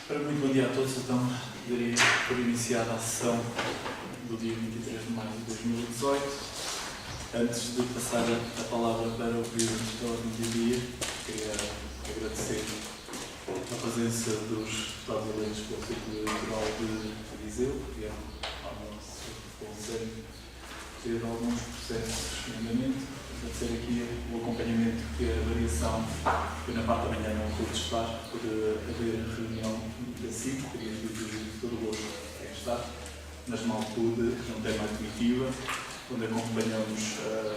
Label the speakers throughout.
Speaker 1: Para muito bom dia a todos, então daria por iniciada a sessão do dia 23 de maio de 2018. Antes de passar a palavra para o Presidente da Ordem do Dia, queria agradecer a presença dos deputados eleitos pelo Círculo Eleitoral de Viseu, que vieram ao nosso Conselho ter alguns processos em andamento. Agradecer aqui o acompanhamento que a variação, que na parte da manhã não pude estar, por haver reunião da CIP, teria tido todo o gosto em estar, mas mal pude, não tem mais comitiva, onde acompanhamos a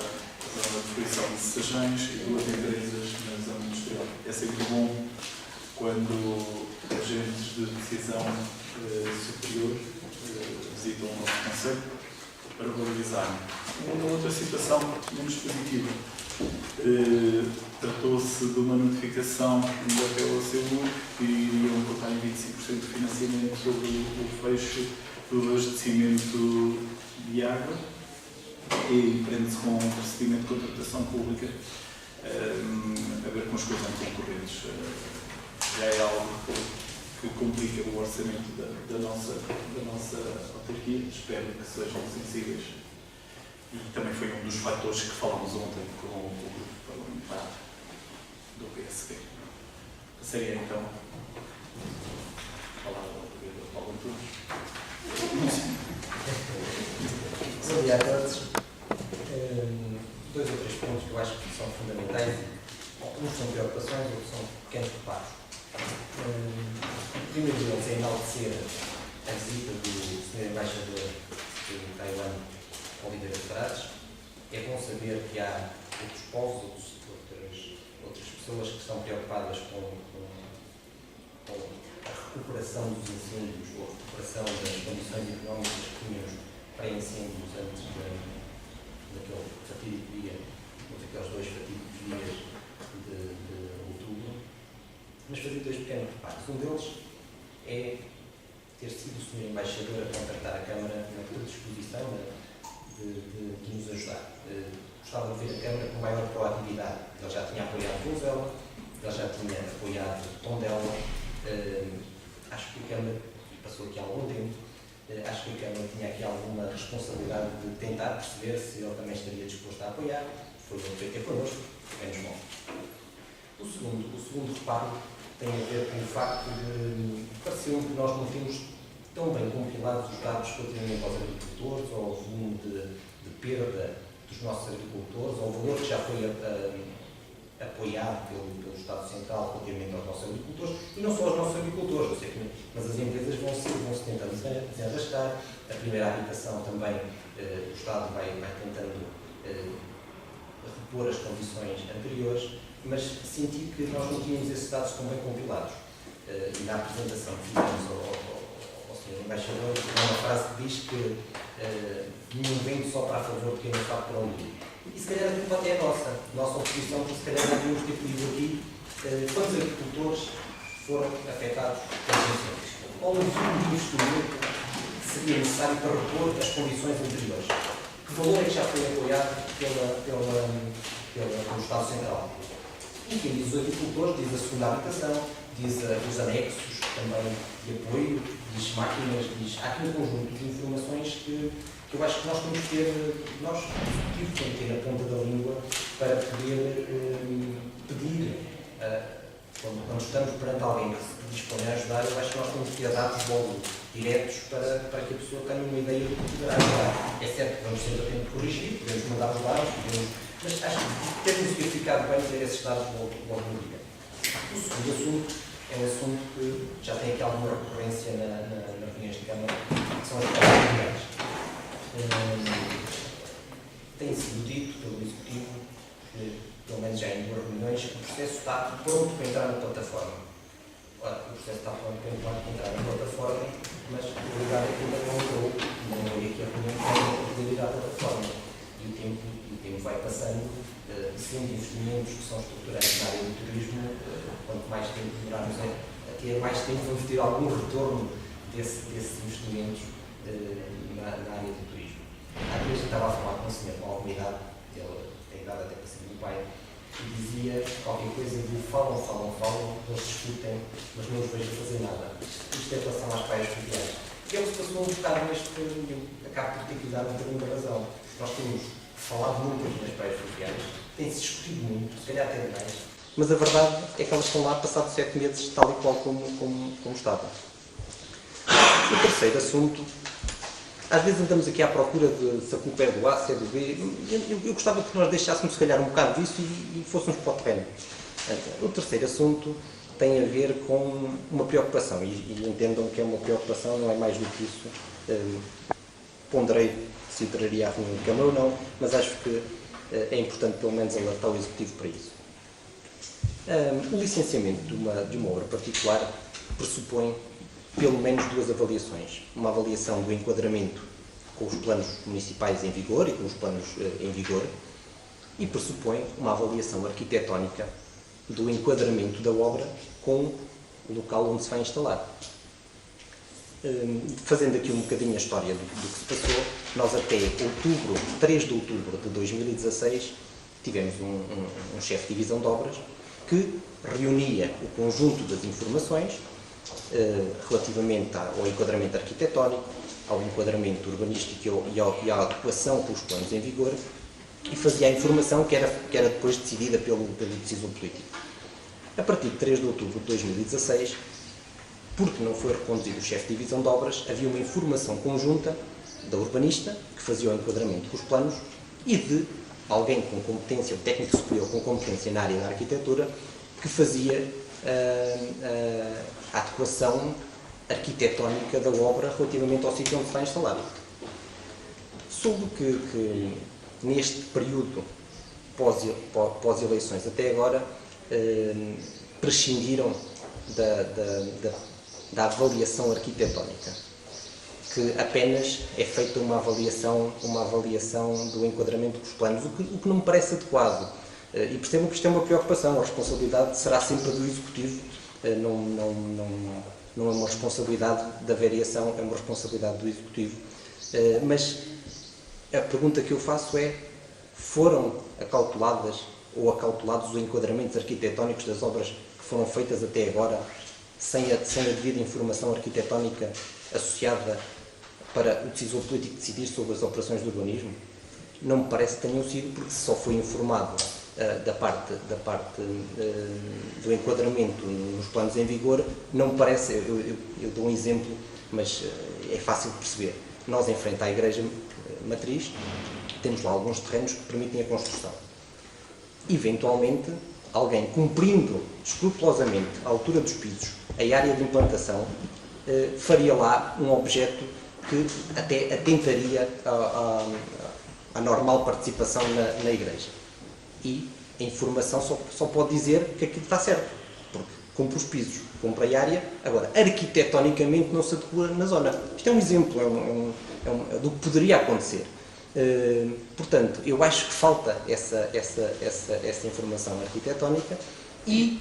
Speaker 1: zona de fruição de Sejães e duas empresas na zona industrial. É sempre bom quando agentes de decisão superior visitam o nosso Conselho para valorizar. Uma outra situação menos positiva. Tratou-se de uma notificação da POCU que iriam cortar em 25% de financiamento sobre o fecho do abastecimento de água e prende-se com um procedimento de contratação pública a ver com as coisas concorrentes. Já é algo que complica o orçamento da nossa autarquia. Espero que sejam sensíveis. E também foi um dos fatores que falámos ontem com o grupo parlamentar do PSD. Passaria então a palavra ao Paulo Antunes.
Speaker 2: Bom dia a todos. Dois ou três pontos que eu acho que são fundamentais. Uns são preocupações, outros são pequenos reparos. O primeiro deles é enaltecer a visita do Sr. Embaixador de Taiwan, Oliveira Frades. É bom saber que há outros povos, outras pessoas que estão preocupadas com a recuperação dos incêndios ou a recuperação das condições económicas que tínhamos pré-incêndios antes daquele fatídico dia, daqueles dois fatídicos dias de outubro. Mas fazer dois pequenos reparos. Um deles é ter sido o Sr. Embaixador a contactar a Câmara na predisposição de nos ajudar. Gostava de ver a Câmara com maior proatividade. Ele já tinha apoiado Vozela, ele já tinha apoiado Tondela. Acho que a Câmara, passou aqui há algum tempo, acho que a Câmara tinha aqui alguma responsabilidade de tentar perceber se ele também estaria disposto a apoiar. Foi o que ter connosco, menos mal. O segundo reparo tem a ver com o facto de pareceu que nós não temos tão bem compilados os dados relativamente aos agricultores, ao volume de perda dos nossos agricultores, ao valor que já foi apoiado pelo Estado Central relativamente aos nossos agricultores, e não só aos nossos agricultores, eu sei que, mas as empresas vão se tentando desenrascar, a primeira habitação também, o Estado vai tentando repor as condições anteriores, mas senti que nós não tínhamos esses dados tão bem compilados. E na apresentação que fizemos ao Sr. Embaixador, há uma frase que diz que nenhum vento sopra a favor de quem não sabe para onde ir. E se calhar a culpa é nossa oposição, porque se calhar já devíamos ter pedido aqui quantos agricultores foram afetados pelos incêndios. Qual o volume de investimento que seria necessário para repor as condições anteriores? Que valor é que já foi apoiado pelo Estado Central? E quem diz os agricultores, diz a segunda habitação, diz os anexos também de apoio, diz máquinas, há aqui um conjunto de informações que eu acho que nós temos que ter, nós temos que ter na ponta da língua para poder pedir, quando estamos perante alguém que se dispõe a ajudar, eu acho que nós temos que ter dados logo diretos para que a pessoa tenha uma ideia do que poderá ajudar. É certo que vamos sempre a tempo de corrigir, podemos mandar os dados, mas acho que temos verificado bem ter esses dados logo no dia. O segundo assunto é um assunto que já tem aqui alguma recorrência nas reuniões de Câmara, que são as comunidades. Tem sido dito pelo Executivo, pelo menos já em duas reuniões, que o processo está pronto para entrar na plataforma. Ora, o processo está pronto para entrar na plataforma, mas a realidade é que ainda não entrou, não é aqui a reunião que tem a plataforma. E o tempo vai passando, sendo investimentos que são estruturantes na área do turismo, quanto mais tempo demorarmos a ter, mais tempo vamos ter algum retorno desses investimentos na área do turismo. Há dias eu estava a falar com um senhor com alguma idade, ele tem idade até para ser meu pai, e dizia qualquer coisa de falam, não se discutem, mas não os vejo a fazer nada. Isto é em relação às praias fluviais. E é o que se passou um bocado neste caminho. Acabo por ter que lhe dar um bocadinho de razão. Nós temos falado muito aqui nas praias fluviais, tem-se discutido muito, se calhar até demais, mas a verdade é que elas estão lá passados 7 meses, tal e qual como estavam. O terceiro assunto, às vezes andamos aqui à procura de se a culpa é do A, se é do B. Eu gostava que nós deixássemos, se calhar, um bocado disso e fôssemos para o terreno. O terceiro assunto tem a ver com uma preocupação, e entendam que é uma preocupação, não é mais do que isso. Ponderei se traria a reunião de Câmara ou não, mas acho que é importante, pelo menos, alertar o Executivo para isso. O licenciamento de uma obra particular pressupõe pelo menos duas avaliações. Uma avaliação do enquadramento com os planos municipais em vigor e com os planos em vigor, e pressupõe uma avaliação arquitetónica do enquadramento da obra com o local onde se vai instalar. Fazendo aqui um bocadinho a história do que se passou, nós até 3 de outubro de 2016, tivemos um chefe de divisão de obras que reunia o conjunto das informações relativamente ao enquadramento arquitetónico, ao enquadramento urbanístico e à adequação com os planos em vigor, e fazia a informação que era depois decidida pelo decisor político. A partir de 3 de outubro de 2016, porque não foi reconduzido o chefe de divisão de obras, havia uma informação conjunta da urbanista, que fazia o enquadramento com os planos, e de alguém com competência, o técnico superior com competência na área da arquitetura, que fazia a adequação arquitetónica da obra relativamente ao sítio onde se vai instalar. Soube que neste período pós-eleições até agora prescindiram da avaliação arquitetónica, que apenas é feita uma avaliação do enquadramento dos planos, o que não me parece adequado. E percebam que isto é uma preocupação, a responsabilidade será sempre do Executivo, não é uma responsabilidade da variação, é uma responsabilidade do Executivo. Mas a pergunta que eu faço é: foram acauteladas ou acautelados os enquadramentos arquitetónicos das obras que foram feitas até agora, sem a devida informação arquitetónica associada para o decisor político decidir sobre as operações de urbanismo? Não me parece que tenham sido, porque só foi informado da parte do enquadramento nos planos em vigor. Não me parece, eu dou um exemplo, mas é fácil de perceber. Nós, em frente à Igreja Matriz, temos lá alguns terrenos que permitem a construção. Eventualmente, alguém cumprindo escrupulosamente a altura dos pisos, a área de implantação, faria lá um objeto que até atentaria à normal participação na igreja. E a informação só pode dizer que aquilo está certo, porque cumpre os pisos, cumpre a área. Agora, arquitetonicamente não se adequa na zona. Isto é um exemplo do que poderia acontecer. Portanto, eu acho que falta essa informação arquitetónica, e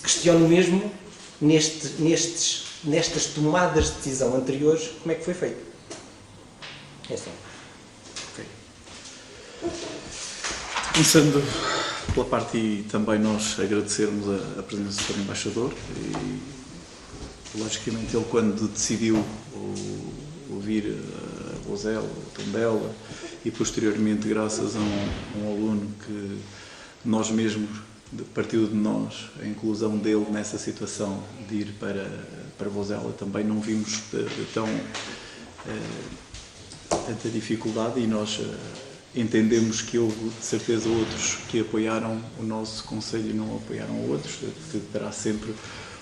Speaker 2: questiono mesmo nestas tomadas de decisão anteriores como é que foi feito. É só.
Speaker 1: Okay. Começando pela parte, e também nós agradecermos a presença do Sr. Embaixador, e logicamente ele, quando decidiu ouvir a Vozela, o Tondela, e posteriormente, graças a um aluno que nós mesmos, partiu de nós, a inclusão dele nessa situação de ir para Vozela, também não vimos tanta dificuldade, e nós entendemos que houve, de certeza, outros que apoiaram o nosso Conselho e não apoiaram outros, que terá sempre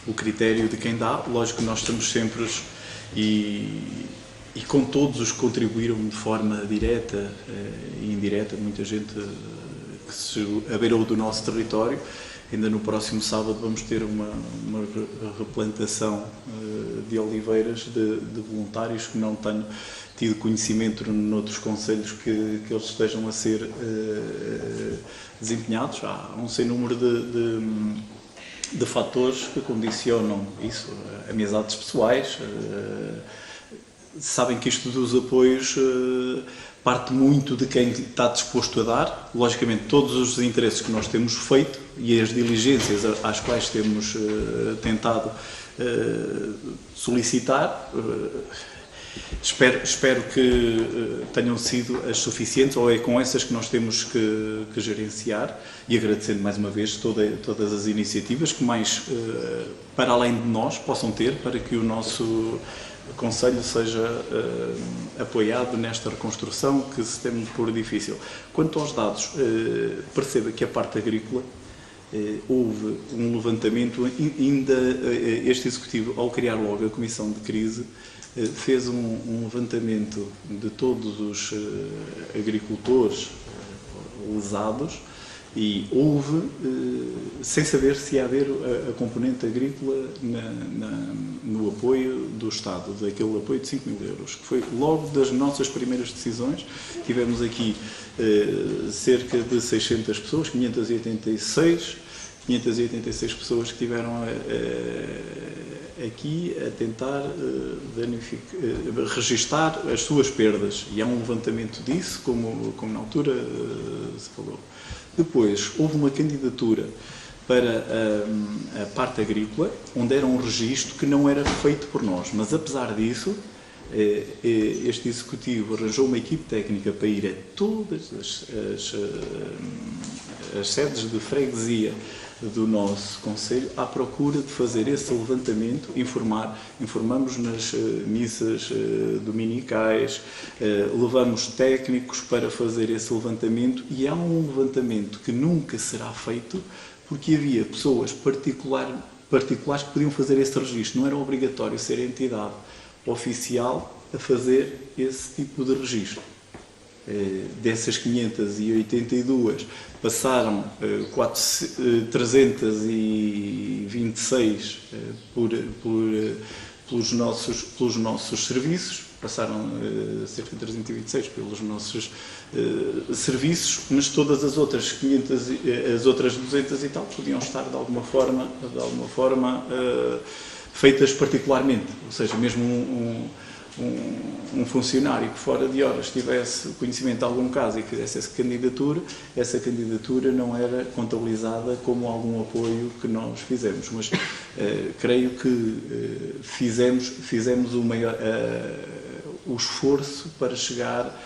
Speaker 1: o critério de quem dá. Lógico que nós estamos sempre e com todos os que contribuíram de forma direta e indireta, muita gente que se abeirou do nosso território. Ainda no próximo sábado vamos ter uma replantação de oliveiras de voluntários que não tenho tido conhecimento noutros concelhos que eles estejam a ser desempenhados. Há um sem número de fatores que condicionam isso, amizades pessoais,
Speaker 3: sabem que isto dos apoios parte muito de quem está disposto a dar. Logicamente, todos os interesses que nós temos feito e as diligências às quais temos tentado solicitar, espero que tenham sido as suficientes, ou é com essas que nós temos que gerenciar, e agradecendo mais uma vez todas as iniciativas que mais, para além de nós, possam ter, para que o nosso Conselho seja apoiado nesta reconstrução que se tem por difícil. Quanto aos dados, perceba que a parte agrícola houve um levantamento, ainda este Executivo, ao criar logo a Comissão de Crise, fez um levantamento de todos os agricultores lesados e houve, sem saber se ia haver a componente agrícola no apoio do Estado, daquele apoio de 5 mil euros, que foi logo das nossas primeiras decisões. Tivemos aqui cerca de 600 pessoas, 586 pessoas que tiveram aqui a tentar registar as suas perdas, e há um levantamento disso, como na altura se falou. Depois, houve uma candidatura para a parte agrícola, onde era um registro que não era feito por nós, mas apesar disso, este Executivo arranjou uma equipe técnica para ir a todas as sedes de freguesia do nosso Conselho à procura de fazer esse levantamento, informamos nas missas dominicais, levamos técnicos para fazer esse levantamento, e há um levantamento que nunca será feito porque havia pessoas particulares que podiam fazer esse registro, não era obrigatório ser entidade oficial a fazer esse tipo de registro. Dessas 582 passaram 326 pelos nossos serviços, passaram cerca de 326 pelos nossos serviços, mas todas as outras 200 e tal podiam estar de alguma forma feitas particularmente, ou seja, mesmo um funcionário que fora de horas tivesse conhecimento de algum caso e fizesse essa candidatura não era contabilizada como algum apoio que nós fizemos, mas creio que fizemos o esforço para chegar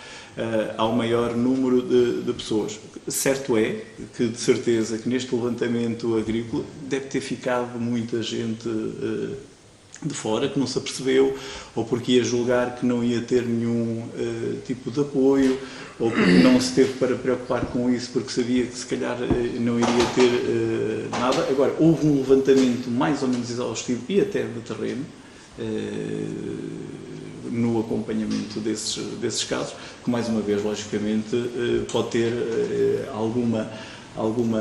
Speaker 3: ao maior número de pessoas. Certo é que, de certeza, que neste levantamento agrícola deve ter ficado muita gente de fora, que não se apercebeu, ou porque ia julgar que não ia ter nenhum tipo de apoio, ou porque não se teve para preocupar com isso, porque sabia que se calhar não iria ter nada. Agora, houve um levantamento mais ou menos exaustivo e até de terreno, no acompanhamento desses casos, que mais uma vez, logicamente, pode ter algum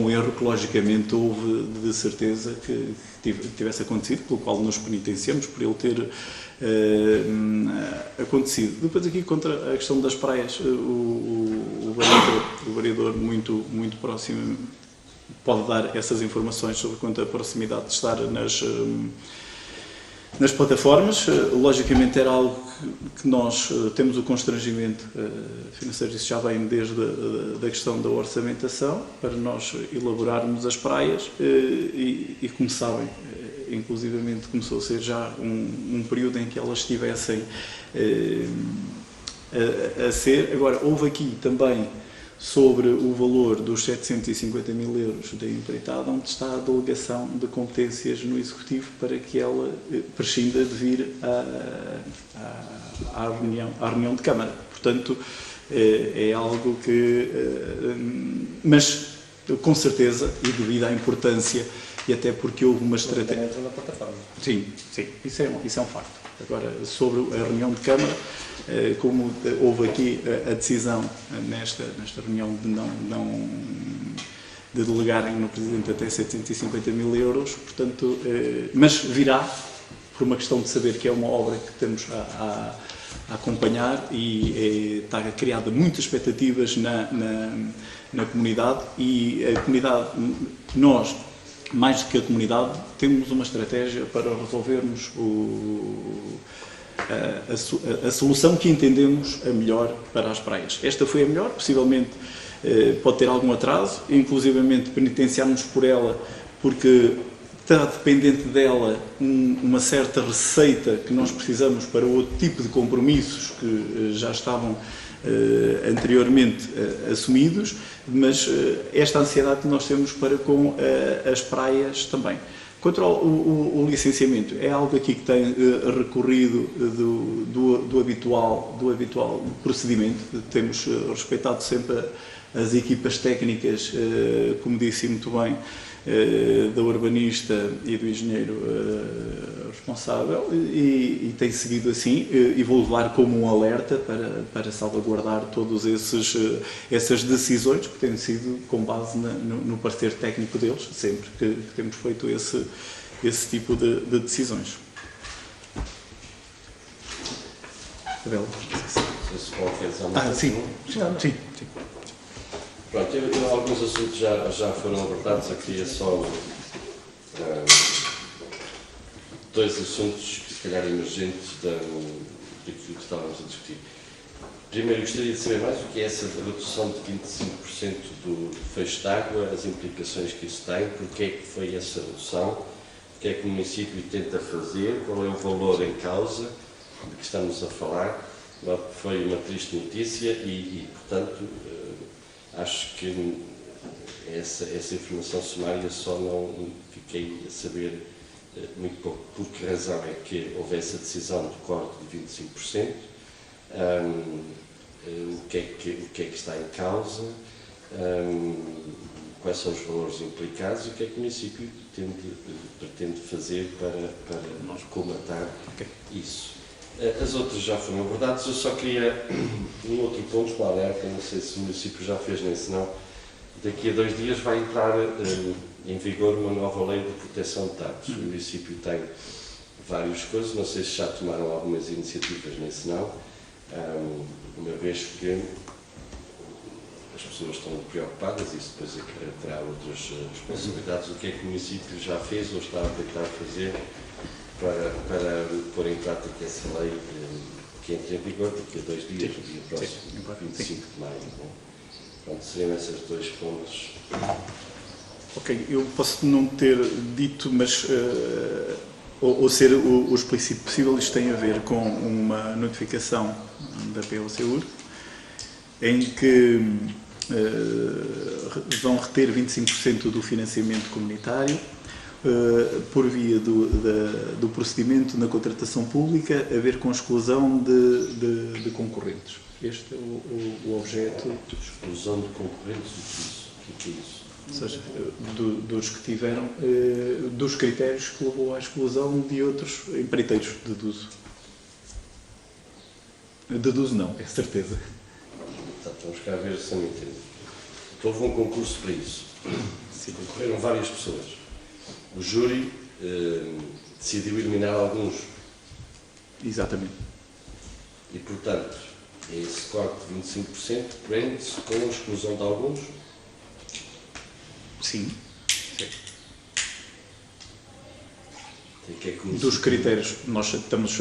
Speaker 3: erro que logicamente houve de certeza que tivesse acontecido, pelo qual nos penitenciamos por ele ter acontecido. Depois aqui contra a questão das praias, o vereador muito, muito próximo pode dar essas informações sobre quanto à proximidade de estar nas plataformas. Logicamente era algo que nós temos o constrangimento financeiro, isso já vem desde a questão da orçamentação, para nós elaborarmos as praias e como sabem, inclusivamente começou a ser já um período em que elas estivessem a ser. Agora, houve aqui também sobre o valor dos 750 mil euros da empreitada, onde está a delegação de competências no Executivo para que ela prescinda de vir à reunião de Câmara. Portanto, é algo que... mas, com certeza, e devido à importância, e até porque houve uma estratégia...
Speaker 2: na plataforma.
Speaker 3: Sim, isso é um facto. Agora, sobre a reunião de Câmara, como houve aqui a decisão nesta reunião de delegarem no Presidente até 750 mil euros, portanto, mas virá, por uma questão de saber que é uma obra que temos a acompanhar e está criada muitas expectativas na comunidade, e a comunidade, nós, mais do que a comunidade, temos uma estratégia para resolvermos a solução que entendemos a melhor para as praias. Esta foi a melhor, possivelmente pode ter algum atraso, inclusivamente penitenciarmos por ela, porque está dependente dela uma certa receita que nós precisamos para outro tipo de compromissos que já estavam anteriormente assumidos, mas esta ansiedade que nós temos para com as praias também. Quanto ao licenciamento, é algo aqui que tem recorrido do habitual procedimento. Temos respeitado sempre as equipas técnicas, como disse muito bem, da urbanista e do engenheiro responsável, e tem seguido assim, e vou levar como um alerta para salvaguardar todas essas decisões que têm sido com base no parecer técnico deles, sempre que temos feito esse tipo de decisões. Abel?
Speaker 2: Se qualquer
Speaker 3: Sim.
Speaker 2: Pronto, alguns assuntos já foram abordados, eu queria só dois assuntos, se calhar emergentes, daquilo que estávamos a discutir. Primeiro, gostaria de saber mais o que é essa redução de 25% do fecho de água, as implicações que isso tem, porque é que foi essa redução, o que é que o município tenta fazer, qual é o valor em causa de que estamos a falar. Foi uma triste notícia e portanto, acho que essa informação sumária só não fiquei a saber muito pouco por que razão é que houve essa decisão de corte de 25%, o que é que está em causa, quais são os valores implicados e o que é que o município pretende fazer para nós comatar isso. As outras já foram abordadas, eu só queria um outro ponto para alerta, não sei se o município já fez nem se não. Daqui a 2 dias vai entrar em vigor uma nova lei de proteção de dados. O município tem várias coisas, não sei se já tomaram algumas iniciativas nem se não, uma vez que as pessoas estão preocupadas e isso depois terá outras responsabilidades. O que é que o município já fez ou está a tentar fazer para pôr em prática essa lei que entra em vigor daqui a 2 dias, no dia próximo, 25 de maio. Pronto, seriam esses 2 pontos.
Speaker 3: Ok, eu posso não ter dito, mas ou ser o explícito possível, isto tem a ver com uma notificação da POCUR em que vão reter 25% do financiamento comunitário por via do procedimento na contratação pública a ver com exclusão de concorrentes. Este é o objeto.
Speaker 2: Exclusão de concorrentes, o que é isso?
Speaker 3: Ou seja, dos que tiveram, dos critérios que levou à exclusão de outros empreiteiros, deduzo. Deduzo não, é certeza.
Speaker 2: Vamos cá ver se eu me entendo. Então, houve um concurso para isso. Sim. Concorreram várias pessoas. O júri decidiu eliminar alguns.
Speaker 3: Exatamente.
Speaker 2: E, portanto, esse corte de 25% prende-se com a exclusão de alguns?
Speaker 3: Sim.
Speaker 2: Que é que
Speaker 3: dos critérios, nós estamos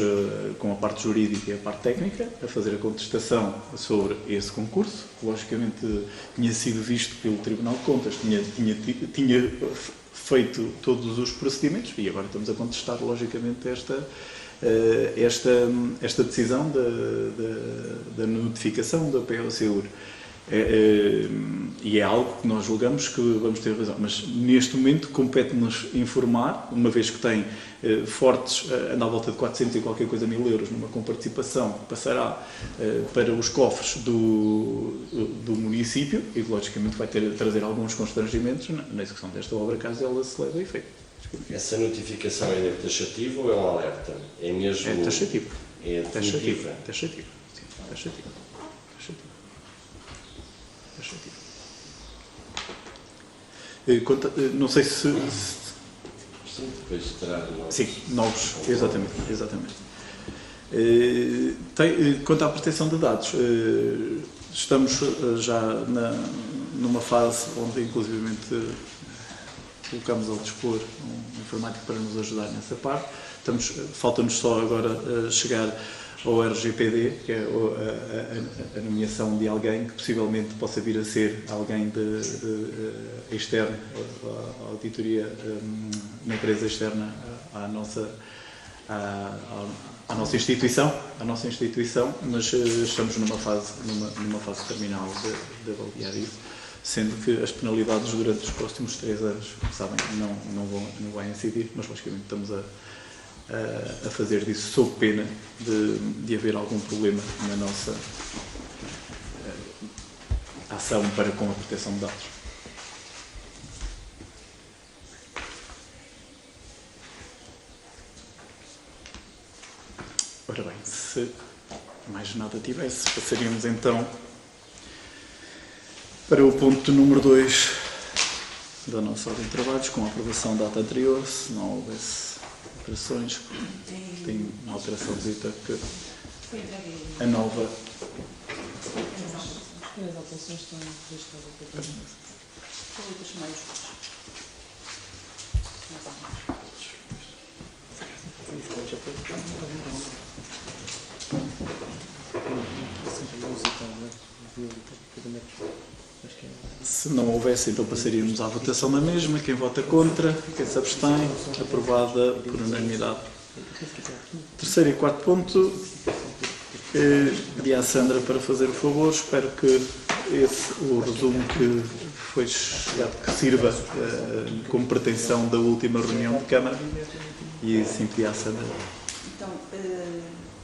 Speaker 3: com a parte jurídica e a parte técnica a fazer a contestação sobre esse concurso. Logicamente tinha sido visto pelo Tribunal de Contas, tinha feito todos os procedimentos e agora estamos a contestar logicamente esta decisão da notificação da POCUR. E é algo que nós julgamos que vamos ter razão, mas neste momento compete-nos informar, uma vez que tem fortes, anda à volta de 400 e qualquer coisa mil euros numa comparticipação que passará para os cofres do município e logicamente vai trazer alguns constrangimentos na execução desta obra caso ela se leve a efeito.
Speaker 2: Essa notificação é taxativa ou é um alerta? É mesmo...
Speaker 3: É taxativa.
Speaker 2: É definitiva?
Speaker 3: Taxativa. Sim, taxativa. Não sei se...
Speaker 2: Sim, depois terá novos.
Speaker 3: Sim, novos, exatamente. Quanto à proteção de dados, estamos já numa fase onde inclusivamente colocamos ao dispor um informático para nos ajudar nessa parte. Falta-nos só agora chegar ao RGPD, que é a nomeação de alguém que possivelmente possa vir a ser alguém externo, a auditoria, uma empresa externa à nossa instituição, mas estamos numa fase terminal de avaliar isso, sendo que as penalidades durante os próximos 3 anos, sabem, não vão incidir, mas basicamente estamos a fazer disso sob pena de haver algum problema na nossa ação para com a proteção de dados. Ora bem, se mais nada tivesse, passaríamos então para o ponto número 2 da nossa ordem de trabalhos, com a aprovação da data anterior, se não houvesse alterações. Tem uma alteração dita que a nova...
Speaker 4: As alterações estão registradas aqui. São outras maiúsculas.
Speaker 3: Se não houvesse, então passaríamos à votação da mesma. Quem vota contra, quem se abstém, aprovada por unanimidade. Terceiro e quarto ponto, pedi à Sandra para fazer o favor. Espero que o resumo que foi chegado, que sirva como pretensão da última reunião de Câmara. E assim pedi à Sandra.
Speaker 5: Então,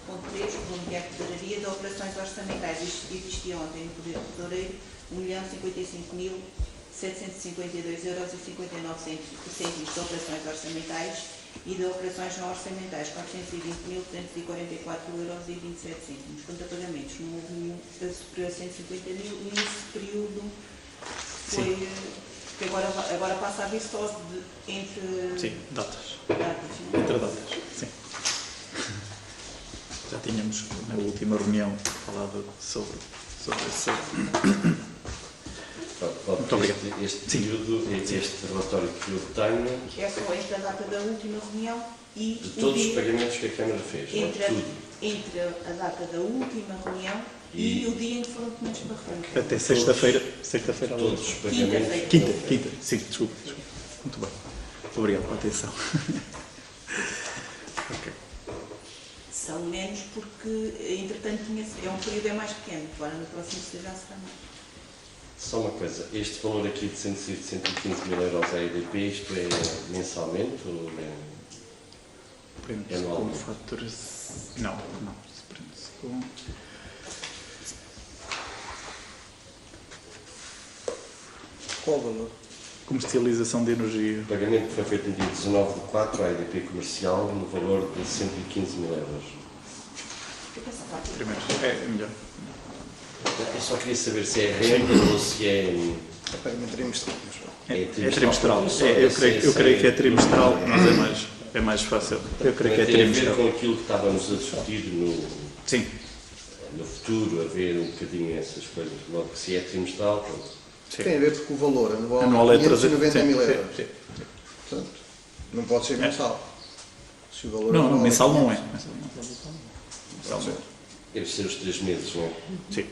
Speaker 5: ponto 3, o volume de tesouraria de operações orçamentais. Existia ontem no poder do tesoureiro 1.055.752,59 € de operações orçamentais e de operações não orçamentais 420.244,27 €. Quanto a pagamentos, não houve nenhum superior a 150 mil e nesse período foi... que agora passa a vir só entre...
Speaker 3: Sim, datas.
Speaker 5: datas.
Speaker 3: Entre datas, sim. Já tínhamos na última reunião falado sobre esse. Muito obrigado.
Speaker 2: Este período, este relatório que eu tenho,
Speaker 5: É só entre a data da última reunião e
Speaker 2: de todos os pagamentos que a Câmara fez, não? Tudo.
Speaker 5: entre a data da última reunião e o dia em que foram documentos para referência.
Speaker 3: Até sexta-feira.
Speaker 2: Todos os pagamentos.
Speaker 3: Quinta. Sim, desculpa. Muito bem. Obrigado pela atenção. Ok.
Speaker 5: São menos porque, entretanto, é um período mais pequeno. Agora, no próximo já será mais.
Speaker 2: Só uma coisa, este valor aqui de 115 mil euros à EDP, isto é mensalmente ou
Speaker 3: Prende-se
Speaker 2: anual?
Speaker 3: com fatores. Não. Se prende-se com.
Speaker 6: Qual o valor?
Speaker 3: Comercialização de energia.
Speaker 2: O pagamento foi feito no dia 19/4 à EDP comercial no valor de 115 mil euros.
Speaker 3: Primeiro. É melhor.
Speaker 2: Eu só queria saber se é renda ou se é...
Speaker 6: É pagamento trimestral.
Speaker 3: É trimestral. Eu creio que é trimestral, mas é mais fácil. Eu creio que é
Speaker 2: tem a ver
Speaker 3: trimestral.
Speaker 2: com aquilo que estávamos a discutir
Speaker 3: Sim.
Speaker 2: no futuro, a ver um bocadinho essas coisas. Logo que se é trimestral, pronto.
Speaker 6: Tem a ver porque o valor
Speaker 3: Anual é
Speaker 6: 590 mil
Speaker 3: sim,
Speaker 6: euros.
Speaker 3: sim.
Speaker 6: Portanto, não pode ser mensal. Se o valor
Speaker 3: Não,
Speaker 6: anual
Speaker 3: mensal não é.
Speaker 6: 500,
Speaker 3: Mensal não é.
Speaker 2: Deve ser os 3 meses, não é?
Speaker 3: Sim.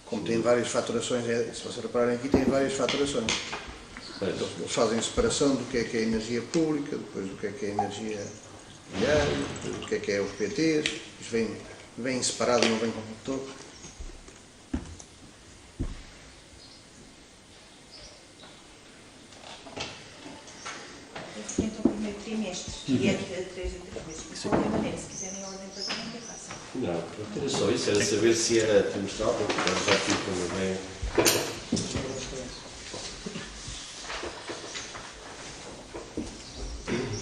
Speaker 6: Como tem várias faturações, se vocês repararem aqui, tem várias faturações.
Speaker 2: Pois.
Speaker 6: Eles fazem separação do que é energia pública, depois do que é energia diária, do que é os PTs. Isto vem separado, não vem como todo.
Speaker 5: Referente ao primeiro trimestre, e é de 3 em 3 meses. De qualquer maneira, se quiserem a ordem de pagamento, é fácil.
Speaker 2: Não, era só isso, era saber se era trimestral, porque já fica bem.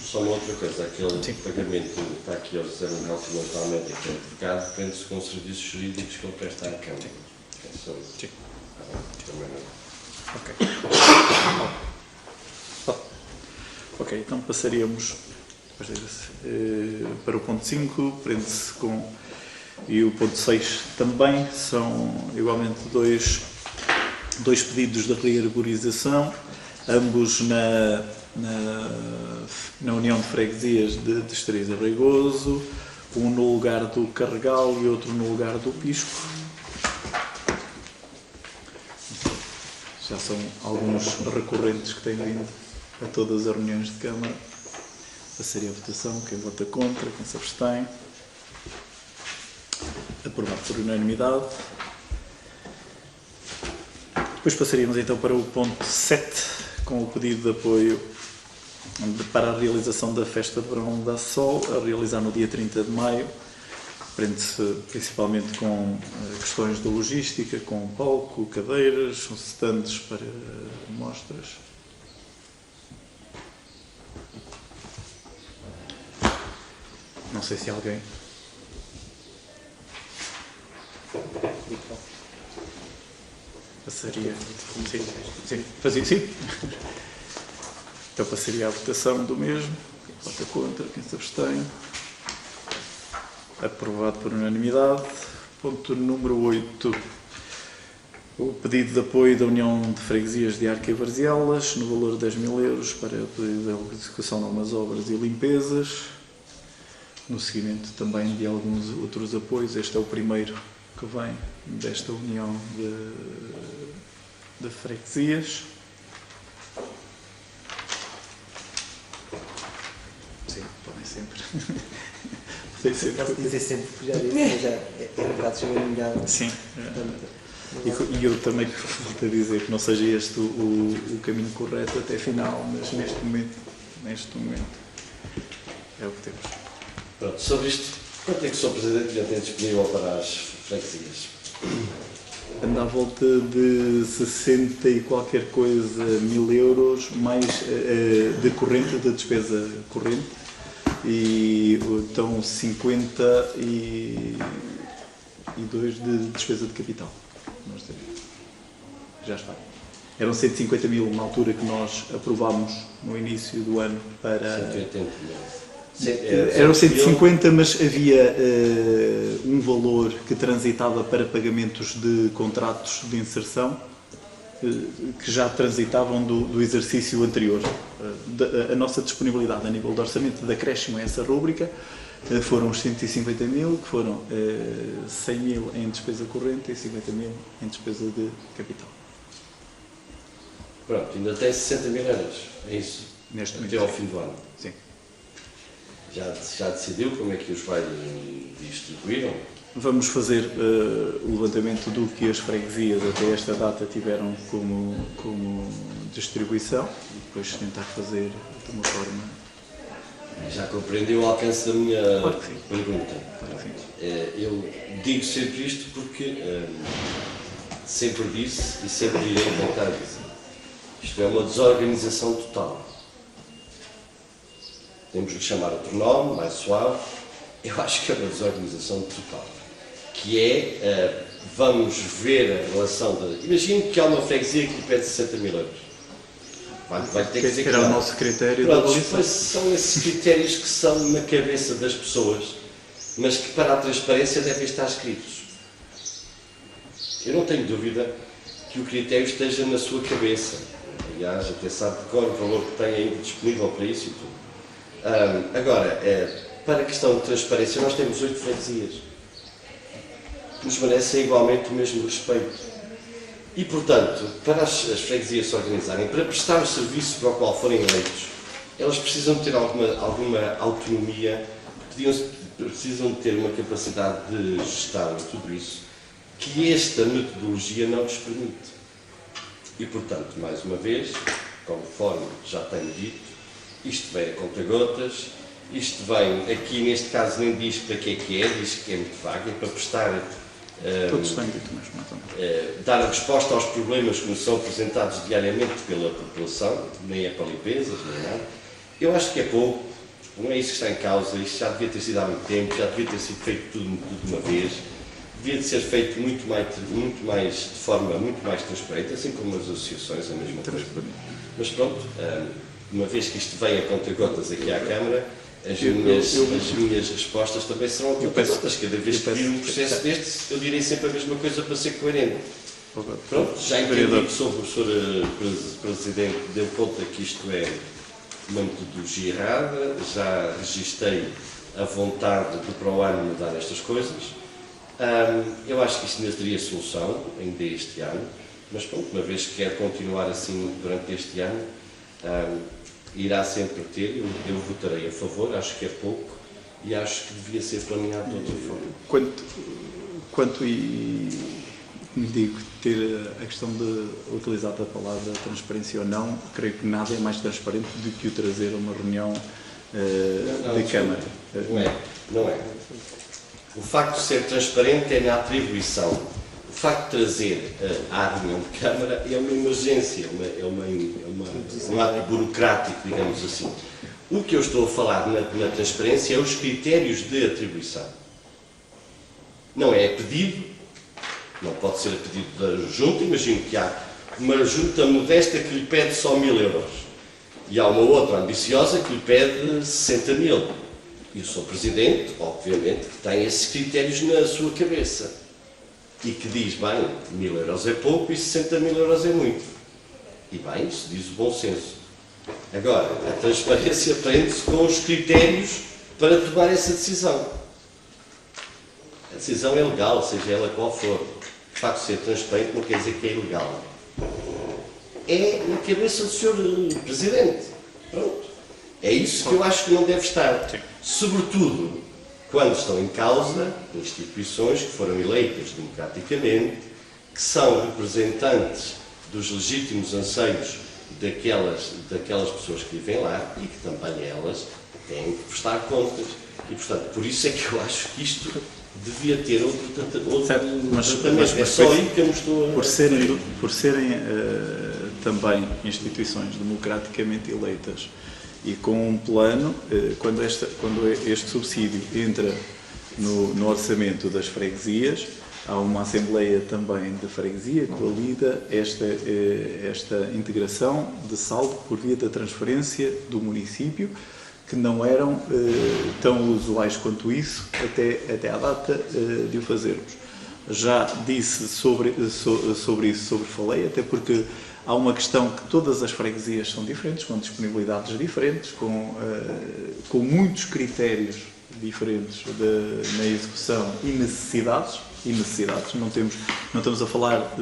Speaker 2: Só uma outra coisa, aquele pagamento que está aqui ao José Manuel fundamentalmente, que é advogado, prende-se com serviços jurídicos que ele presta à Câmara. É só isso.
Speaker 3: Sim.
Speaker 2: Também não.
Speaker 3: Ok, então passaríamos para o ponto 5, prende-se com. E o ponto 6 também, são igualmente dois 2 pedidos de rearborização, ambos na União de Freguesias de Esteriz de Reigoso, um no lugar do Carregal e outro no lugar do Pisco. Já são alguns recorrentes que têm vindo a todas as reuniões de Câmara. Passaria a votação. Quem vota contra, quem se abstém. Aprovado por unanimidade. Depois passaríamos então para o ponto 7, com o pedido de apoio para a realização da Festa de Verão da Sol, a realizar no dia 30 de maio. Prende-se principalmente com questões de logística, com palco, cadeiras, stands para mostras. Não sei se alguém... Passaria... Sim. Então passaria a votação do mesmo. Quem vota contra, quem se abstém. Aprovado por unanimidade. Ponto número 8. O pedido de apoio da União de Freguesias de Arca e Varzelas, no valor de 10.000 euros, para o pedido de execução de algumas obras e limpezas. No seguimento também de alguns outros apoios. Este é o primeiro que vem desta União de Freguesias. Sim, podem sempre.
Speaker 2: Posso dizer sempre, porque já disse, é um bocado desmamilhado.
Speaker 3: Sim. E eu também vou dizer que não seja este o caminho correto até final, mas neste momento é o que temos.
Speaker 7: Pronto, sobre isto, quanto é que o Sr. Presidente já tem disponível para as freguesias?
Speaker 3: Anda à volta de 60 e qualquer coisa 1.000 euros, mais de corrente, da despesa corrente, e então 52 de despesa de capital. Já está. Eram 150.000 na altura que nós aprovámos no início do ano para...
Speaker 7: 180 mil.
Speaker 3: Eram 150, mas havia um valor que transitava para pagamentos de contratos de inserção que já transitavam do exercício anterior. A nossa disponibilidade a nível de orçamento de acréscimo a essa rúbrica foram os 150.000, que foram 100.000 em despesa corrente e 50.000 em despesa de capital.
Speaker 7: Pronto, ainda tem 60 mil euros, é isso?
Speaker 3: Neste
Speaker 7: até
Speaker 3: momento.
Speaker 7: ao fim do ano.
Speaker 3: Sim.
Speaker 7: Já decidiu como é que os vai distribuíram?
Speaker 3: Vamos fazer o levantamento do que as freguesias até esta data tiveram como distribuição e depois tentar fazer de uma forma...
Speaker 7: Já compreendeu o alcance da minha
Speaker 3: Claro que sim.
Speaker 7: pergunta?
Speaker 3: Claro que sim.
Speaker 7: Eu digo sempre isto porque sempre disse e sempre irei voltar a dizer. Isto é uma desorganização total. Temos de lhe chamar outro nome, mais suave. Eu acho que é uma desorganização total. Que é, vamos ver a relação de... Imagino que há uma freguesia que lhe pede 60 mil euros. Vai ter que dizer que
Speaker 3: era o
Speaker 7: não.
Speaker 3: nosso critério.
Speaker 7: Pronto, depois são esses critérios que são na cabeça das pessoas, mas que para a transparência devem estar escritos. Eu não tenho dúvida que o critério esteja na sua cabeça. Aliás, até sabe de cor o valor que tem ainda disponível para isso e tudo. Agora, para a questão de transparência, nós temos 8 freguesias que nos merecem igualmente o mesmo respeito. E, portanto, para as freguesias se organizarem, para prestar o serviço para o qual forem eleitos, elas precisam de ter alguma autonomia, precisam de ter uma capacidade de gestão e tudo isso, que esta metodologia não lhes permite. E, portanto, mais uma vez, conforme já tenho dito, isto vem a conta-gotas, isto vem, aqui neste caso nem diz para que é, diz que é muito vago, é para prestar...
Speaker 3: Todos têm dito mesmo, então.
Speaker 7: Dar a resposta aos problemas que nos são apresentados diariamente pela população, nem é para limpezas, nem nada. Eu acho que é pouco, não é isso que está em causa, isto já devia ter sido há muito tempo, já devia ter sido feito tudo de uma vez, devia de ser feito de forma muito mais transparente, assim como as associações, a mesma coisa. Mas pronto, uma vez que isto vem a conta-gotas aqui à Câmara, as minhas respostas também serão a conta-gotas. Cada vez que vir um processo destes, eu direi sempre a mesma coisa para ser coerente. Pronto, já entendi
Speaker 3: Vereador.
Speaker 7: que o Sr. Presidente deu conta que isto é uma metodologia errada, já registrei a vontade de para o ano mudar estas coisas. Eu acho que isto ainda teria solução, ainda este ano, mas pronto, uma vez que quer continuar assim durante este ano, irá sempre ter, eu votarei a favor, acho que é pouco e acho que devia ser planeado de outra forma.
Speaker 3: Quanto como digo, ter a questão de utilizar a palavra transparência ou não, creio que nada é mais transparente do que o trazer a uma reunião de Câmara.
Speaker 7: Não é. O facto de ser transparente é na atribuição. O facto de trazer à reunião de Câmara é uma emergência, um ato burocrático, digamos assim. O que eu estou a falar na transparência é os critérios de atribuição. Não é pedido, não pode ser a pedido da junta. Imagino que há uma junta modesta que lhe pede só 1000 euros e há uma outra ambiciosa que lhe pede 60 mil. E o Sr. Presidente, obviamente, que tem esses critérios na sua cabeça e que diz, bem, 1000 euros é pouco e 60 mil euros é muito. E bem, isso diz o bom senso. Agora, a transparência prende-se com os critérios para tomar essa decisão. A decisão é legal, seja ela qual for. O facto de ser transparente não quer dizer que é ilegal. É na cabeça do Sr. Presidente. Pronto. É isso que eu acho que não deve estar. Sobretudo quando estão em causa instituições que foram eleitas democraticamente, que são representantes dos legítimos anseios daquelas pessoas que vivem lá e que também elas têm que prestar contas. E, portanto, por isso é que eu acho que isto devia ter outro tratamento. É só aí que eu me estou a...
Speaker 3: Por serem também instituições democraticamente eleitas e com um plano, quando este subsídio entra no orçamento das freguesias, há uma Assembleia também de Freguesia que valida esta integração de saldo por via da transferência do município, que não eram tão usuais quanto isso até à data de o fazermos. Já disse sobre isso, falei, até porque há uma questão que todas as freguesias são diferentes, com disponibilidades diferentes, com muitos critérios diferentes na execução e necessidades. Não estamos a falar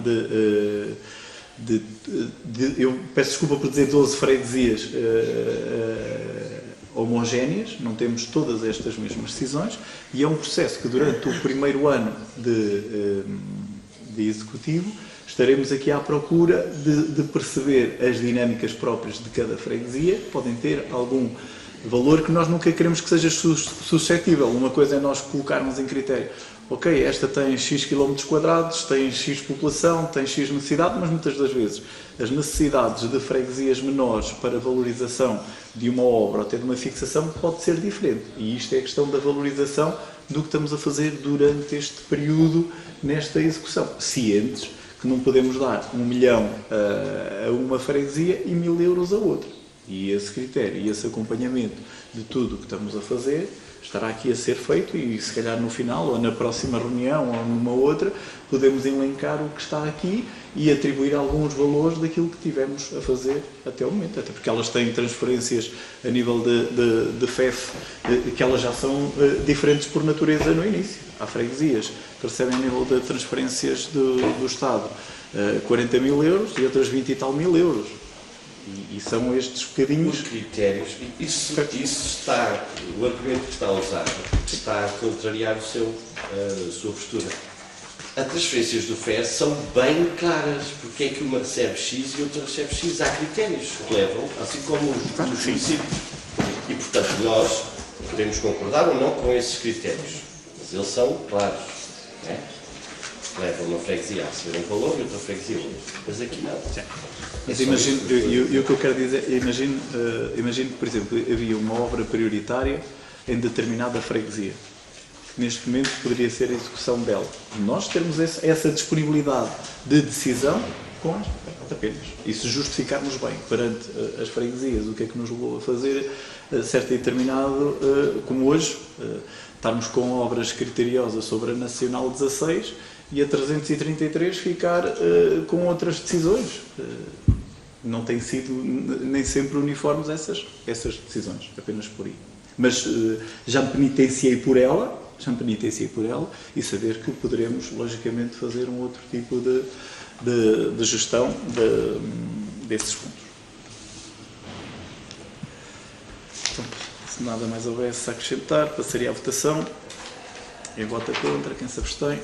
Speaker 3: eu peço desculpa por dizer 12 freguesias homogéneas, não temos todas estas mesmas decisões e é um processo que durante o primeiro ano de executivo estaremos aqui à procura de perceber as dinâmicas próprias de cada freguesia, que podem ter algum valor que nós nunca queremos que seja suscetível. Uma coisa é nós colocarmos em critério, ok, esta tem X km quadrados, tem X população, tem X necessidade, mas muitas das vezes as necessidades de freguesias menores para valorização de uma obra ou até de uma fixação pode ser diferente. E isto é a questão da valorização do que estamos a fazer durante este período nesta execução. Cientes que não podemos dar 1 milhão a uma freguesia e 1000 euros a outra. E esse critério e esse acompanhamento de tudo o que estamos a fazer estará aqui a ser feito e se calhar no final ou na próxima reunião ou numa outra podemos elencar o que está aqui e atribuir alguns valores daquilo que tivemos a fazer até o momento, até porque elas têm transferências a nível de FEF que elas já são diferentes por natureza no início. Há freguesias que recebem a nível de transferências do Estado 40 mil euros e outras 20 e tal mil euros. E são estes bocadinhos...
Speaker 7: Os critérios, isso está, o argumento que está a usar está a contrariar a sua postura. As transferências do FES são bem claras, porque é que uma recebe X e outra recebe X. Há critérios que levam, assim como os municípios. E, portanto, nós podemos concordar ou não com esses critérios, mas eles são claros. Não é? Levam uma freguesia a receber um valor e outra freguesia outro. Mas aqui não.
Speaker 3: Mas imagino, e o que eu quero dizer, imagino que, por exemplo, havia uma obra prioritária em determinada freguesia. Neste momento poderia ser a execução dela. Nós termos essa disponibilidade de decisão com apenas. E se justificarmos bem perante as freguesias o que é que nos levou a fazer certo e determinado, como hoje, estarmos com obras criteriosas sobre a Nacional 16 e a 333 ficar com outras decisões. Não têm sido nem sempre uniformes essas decisões, apenas por aí. Mas já me penitenciei por ela e saber que poderemos, logicamente, fazer um outro tipo de gestão desses pontos. Então, se nada mais houvesse a acrescentar, passaria à votação. Quem vota contra, quem se abstém.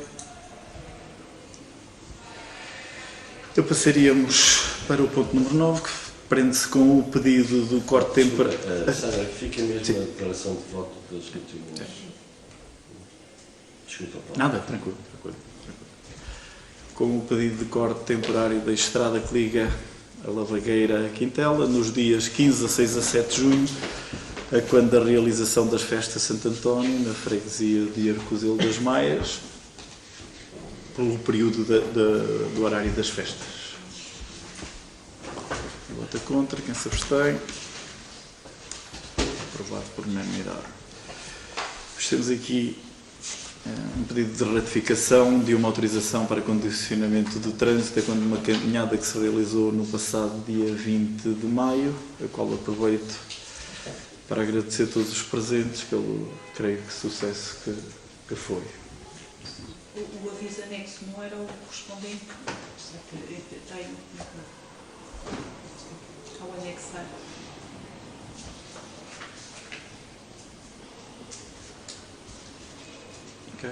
Speaker 3: Então passaríamos para o ponto número 9, que prende-se com o pedido do corte temporário.
Speaker 7: Sara, fica mesmo a declaração de voto das últimas. Desculpa, Paulo.
Speaker 3: Nada, tranquilo. Com o pedido de corte temporário da estrada que liga a Lavagueira a Quintela, nos dias 15, 16 a 7 de junho, a quando da realização das festas de Santo António, na freguesia de Arcozelo das Maias, pelo período do horário das festas. Quem vota contra, quem se abstém. Aprovado por unanimidade. Temos aqui um pedido de ratificação de uma autorização para condicionamento do trânsito quando uma caminhada que se realizou no passado dia 20 de maio, a qual aproveito para agradecer a todos os presentes pelo, creio que, sucesso que foi.
Speaker 5: O aviso anexo não era o correspondente ao anexar.
Speaker 3: Ok.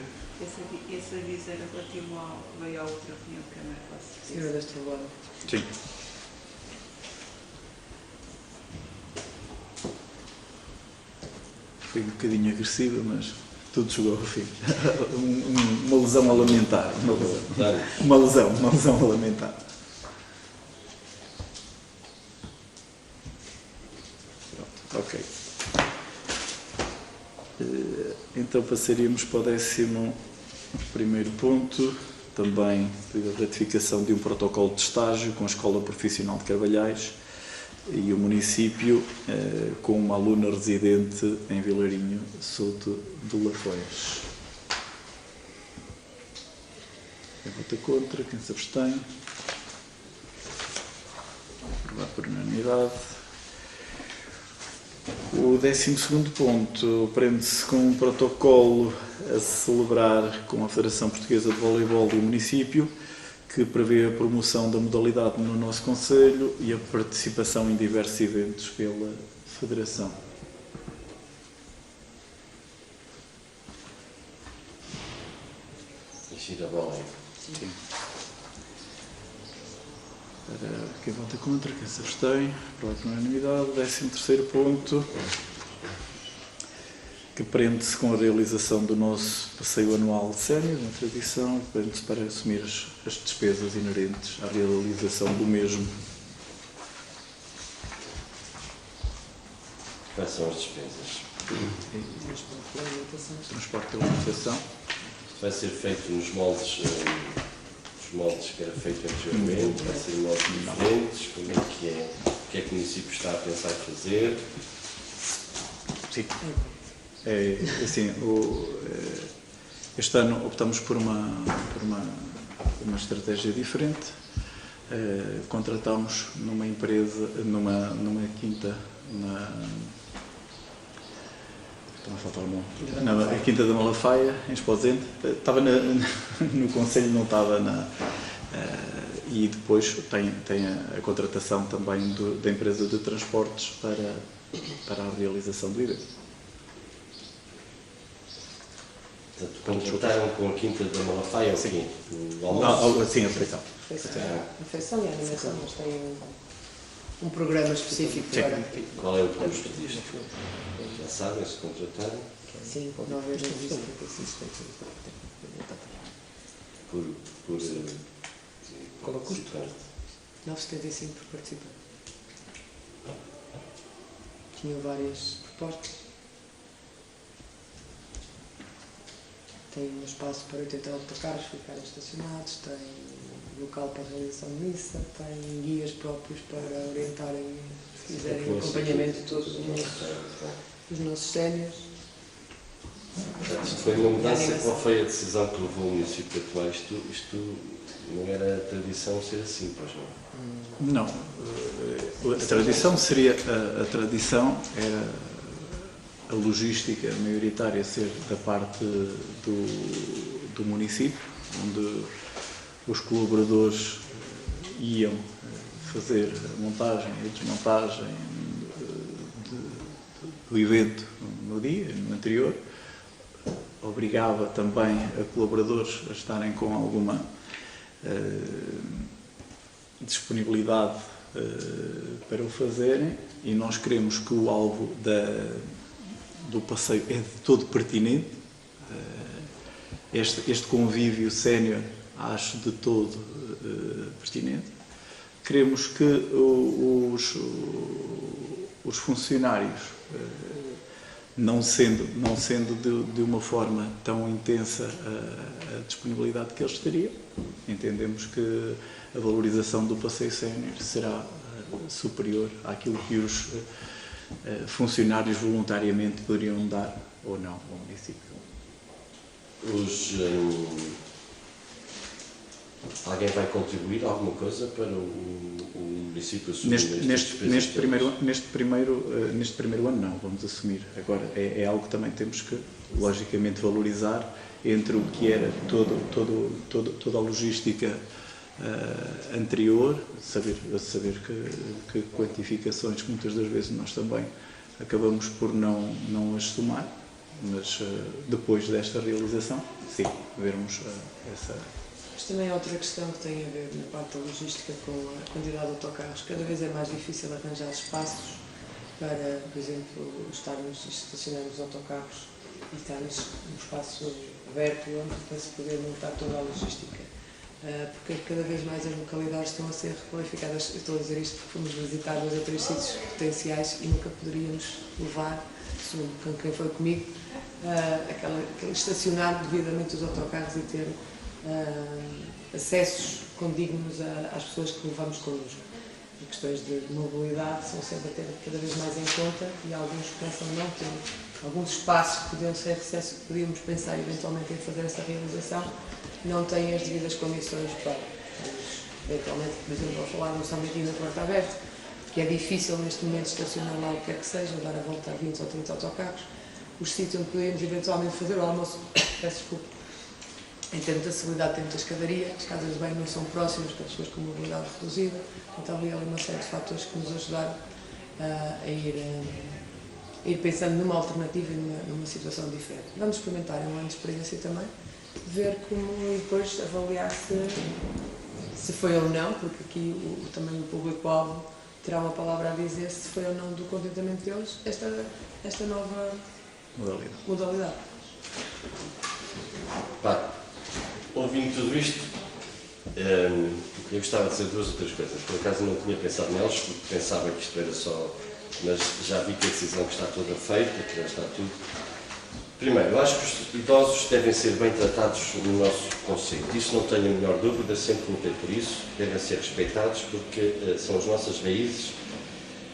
Speaker 5: Esse aviso era relativo veio à outra reunião que a Câmara faz.
Speaker 4: Senhora da Estrelada.
Speaker 3: Sim. Foi um bocadinho agressiva, mas tudo chegou ao fim. Uma lesão a lamentar. Uma lesão a lamentar. Pronto, ok. Então passaríamos para o 11º ponto, também a ratificação de um protocolo de estágio com a Escola Profissional de Carvalhais e o município com uma aluna residente em Vilarinho Souto de Lafões. Quem vota contra, quem se abstém? Aprovado por unanimidade. O 12º ponto prende-se com um protocolo a celebrar com a Federação Portuguesa de Voleibol do município, que prevê a promoção da modalidade no nosso concelho e a participação em diversos eventos pela Federação.
Speaker 7: Encher a bola aí.
Speaker 3: Sim. Para quem vota contra, quem se abstém, aprovado por unanimidade. 13º ponto, que prende-se com a realização do nosso passeio anual de sénior, uma tradição, prende-se para assumir as despesas inerentes à realização do mesmo.
Speaker 7: Quais são as despesas?
Speaker 3: Transporte e alimentação.
Speaker 7: Vai ser feito nos moldes que era feito anteriormente, vai ser moldes diferentes, como é que é? O que é que o município está a pensar fazer?
Speaker 3: Sim. Assim, este ano optamos por uma estratégia diferente. Contratámos numa empresa, numa quinta, na Quinta da Malafaia, em Esposende. Estava no Conselho, não estava e depois tem a contratação também da empresa de transportes para a realização do evento.
Speaker 7: Portanto, contrataram com a Quinta da Malafaia o quê? O almoço?
Speaker 3: Sim, a refeição.
Speaker 4: A feição e a animação, mas tem um programa específico para...
Speaker 7: Qual é o custo disto? Já sabem se contrataram?
Speaker 4: 5, 9 euros de vista.
Speaker 7: Qual é o custo?
Speaker 4: 9,75 por participante. Tinham várias propostas. Tem um espaço para 80 autocarros ficarem estacionados, tem local para a realização de missa, tem guias próprios para orientarem, se quiserem, o acompanhamento de todos os nossos séniores.
Speaker 7: Portanto, isto foi uma mudança. Qual foi a decisão que levou o município a tomar isto? Isto não era tradição ser assim, pois não?
Speaker 3: Não. A tradição seria, a tradição era a logística maioritária ser da parte do município, onde os colaboradores iam fazer a montagem e a desmontagem do evento no dia, no anterior. Obrigava também a colaboradores a estarem com alguma disponibilidade para o fazerem, e nós queremos que o alvo do passeio é de todo pertinente. Este convívio sénior acho de todo pertinente. Queremos que os funcionários, não sendo de uma forma tão intensa a disponibilidade que eles teriam, entendemos que a valorização do passeio sénior será superior àquilo que os funcionários voluntariamente poderiam dar ou não ao município.
Speaker 7: Alguém vai contribuir alguma coisa para o município assumir
Speaker 3: Neste primeiro ano não, vamos assumir. Agora é algo que também temos que, logicamente, valorizar entre o que era toda a logística anterior, saber que quantificações que muitas das vezes nós também acabamos por não as tomar, mas depois desta realização, sim, vermos essa...
Speaker 4: Mas também há outra questão que tem a ver na parte da logística com a quantidade de autocarros. Cada vez é mais difícil arranjar espaços para, por exemplo, estacionarmos autocarros e estarmos num espaço aberto onde para se poder montar toda a logística. Porque cada vez mais as localidades estão a ser requalificadas. Eu estou a dizer isto porque fomos visitar 2 ou 3 sítios potenciais e nunca poderíamos levar, segundo quem foi comigo, aquele estacionar devidamente os autocarros e ter acessos condignos às pessoas que levamos connosco. E questões de mobilidade são sempre a ter cada vez mais em conta, e alguns pensam não ter alguns espaços que podiam ser acesso, que podíamos pensar eventualmente em fazer essa realização, não têm as devidas condições para, eventualmente, por exemplo, vou falar no São Bentinho na Porta Aberta, que é difícil neste momento estacionar lá o que quer que seja, dar a volta a 20 ou 30 autocarros. Os sítios onde podíamos eventualmente fazer o almoço, peço desculpa, em termos de acessibilidade, temos a escadaria, as casas de banho não são próximas para pessoas com mobilidade reduzida, então havia ali uma série de fatores que nos ajudaram a ir pensando numa alternativa e numa situação diferente. Vamos experimentar um ano de experiência também, ver como, e depois avaliar se foi ou não, porque aqui também o público-alvo terá uma palavra a dizer se foi ou não do contentamento deles esta nova modalidade.
Speaker 7: Ouvindo tudo isto, eu gostava de dizer 2 ou 3 coisas. Por acaso não tinha pensado nelas, porque pensava que isto era só... Mas já vi que a decisão que está toda feita, que já está tudo. Primeiro, eu acho que os idosos devem ser bem tratados no nosso concelho. Isso não tenho a menor dúvida, sempre lutei por isso. Devem ser respeitados porque são as nossas raízes.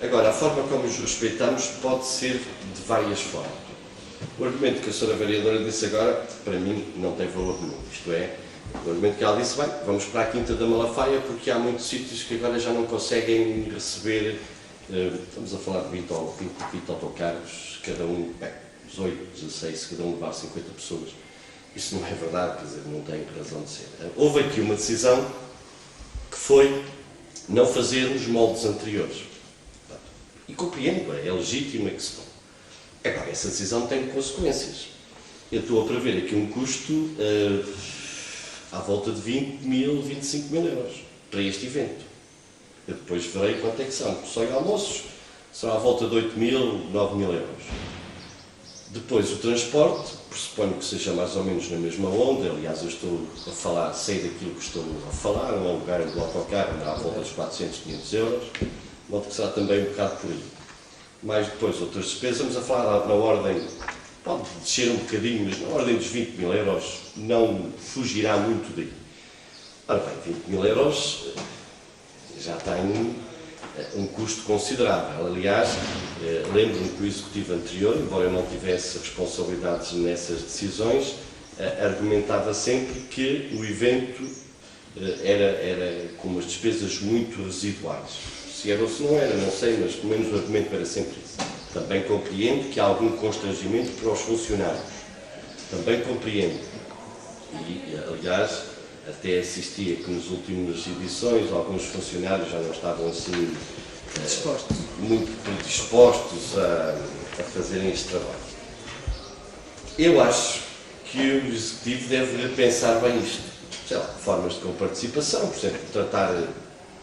Speaker 7: Agora, a forma como os respeitamos pode ser de várias formas. O argumento que a Sra. Vereadora disse agora, para mim, não tem valor nenhum. Isto é, o argumento que ela disse, bem, vamos para a Quinta da Malafaia porque há muitos sítios que agora já não conseguem receber, estamos a falar de 20 autocarros, cada um, 18, 16, cada um levar 50 pessoas. Isso não é verdade, quer dizer, não tem razão de ser. Houve aqui uma decisão que foi não fazer os moldes anteriores. E compreendo, é legítima que se tome. Agora, essa decisão tem consequências. Eu estou a prever aqui um custo à volta de 20 mil, 25 mil euros para este evento. Eu depois verei quanto é que são. Só em almoços será à volta de 8 mil, 9 mil euros. Depois o transporte, pressuponho que seja mais ou menos na mesma onda. Aliás, eu estou a falar, sei daquilo que estou a falar, um lugar do autocarro à volta dos 400, 500 euros. Modo que será também um bocado por aí. Mais depois outras despesas, estamos a falar na ordem, pode descer um bocadinho, mas na ordem dos 20 mil euros não fugirá muito daí. Ora bem, 20 mil euros já tem um custo considerável. Aliás, Lembro-me que o executivo anterior, embora eu não tivesse responsabilidades nessas decisões, argumentava sempre que o evento era com umas despesas muito residuais. Se era ou se não era, não sei, mas pelo menos o argumento era sempre isso. Também compreendo que há algum constrangimento para os funcionários. Também compreendo. E, aliás, até assistia que nas últimas edições alguns funcionários já não estavam assim muito predispostos a fazerem este trabalho. Eu acho que o Executivo deve repensar bem isto. Sei lá, formas de comparticipação, por exemplo,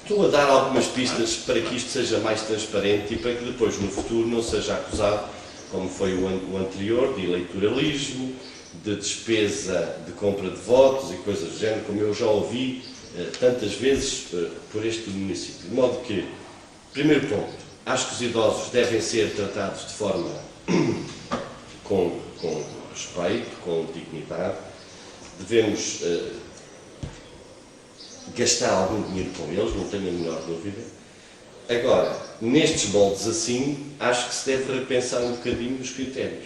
Speaker 7: estou a dar algumas pistas para que isto seja mais transparente e para que depois, no futuro, não seja acusado, como foi o anterior, de eleitoralismo, de despesa de compra de votos e coisas do género, como eu já ouvi tantas vezes por este município. De modo que, primeiro ponto, acho que os idosos devem ser tratados de forma com respeito, com dignidade. Devemos gastar algum dinheiro com eles, não tenho a menor dúvida. Agora, nestes moldes assim, acho que se deve repensar um bocadinho os critérios.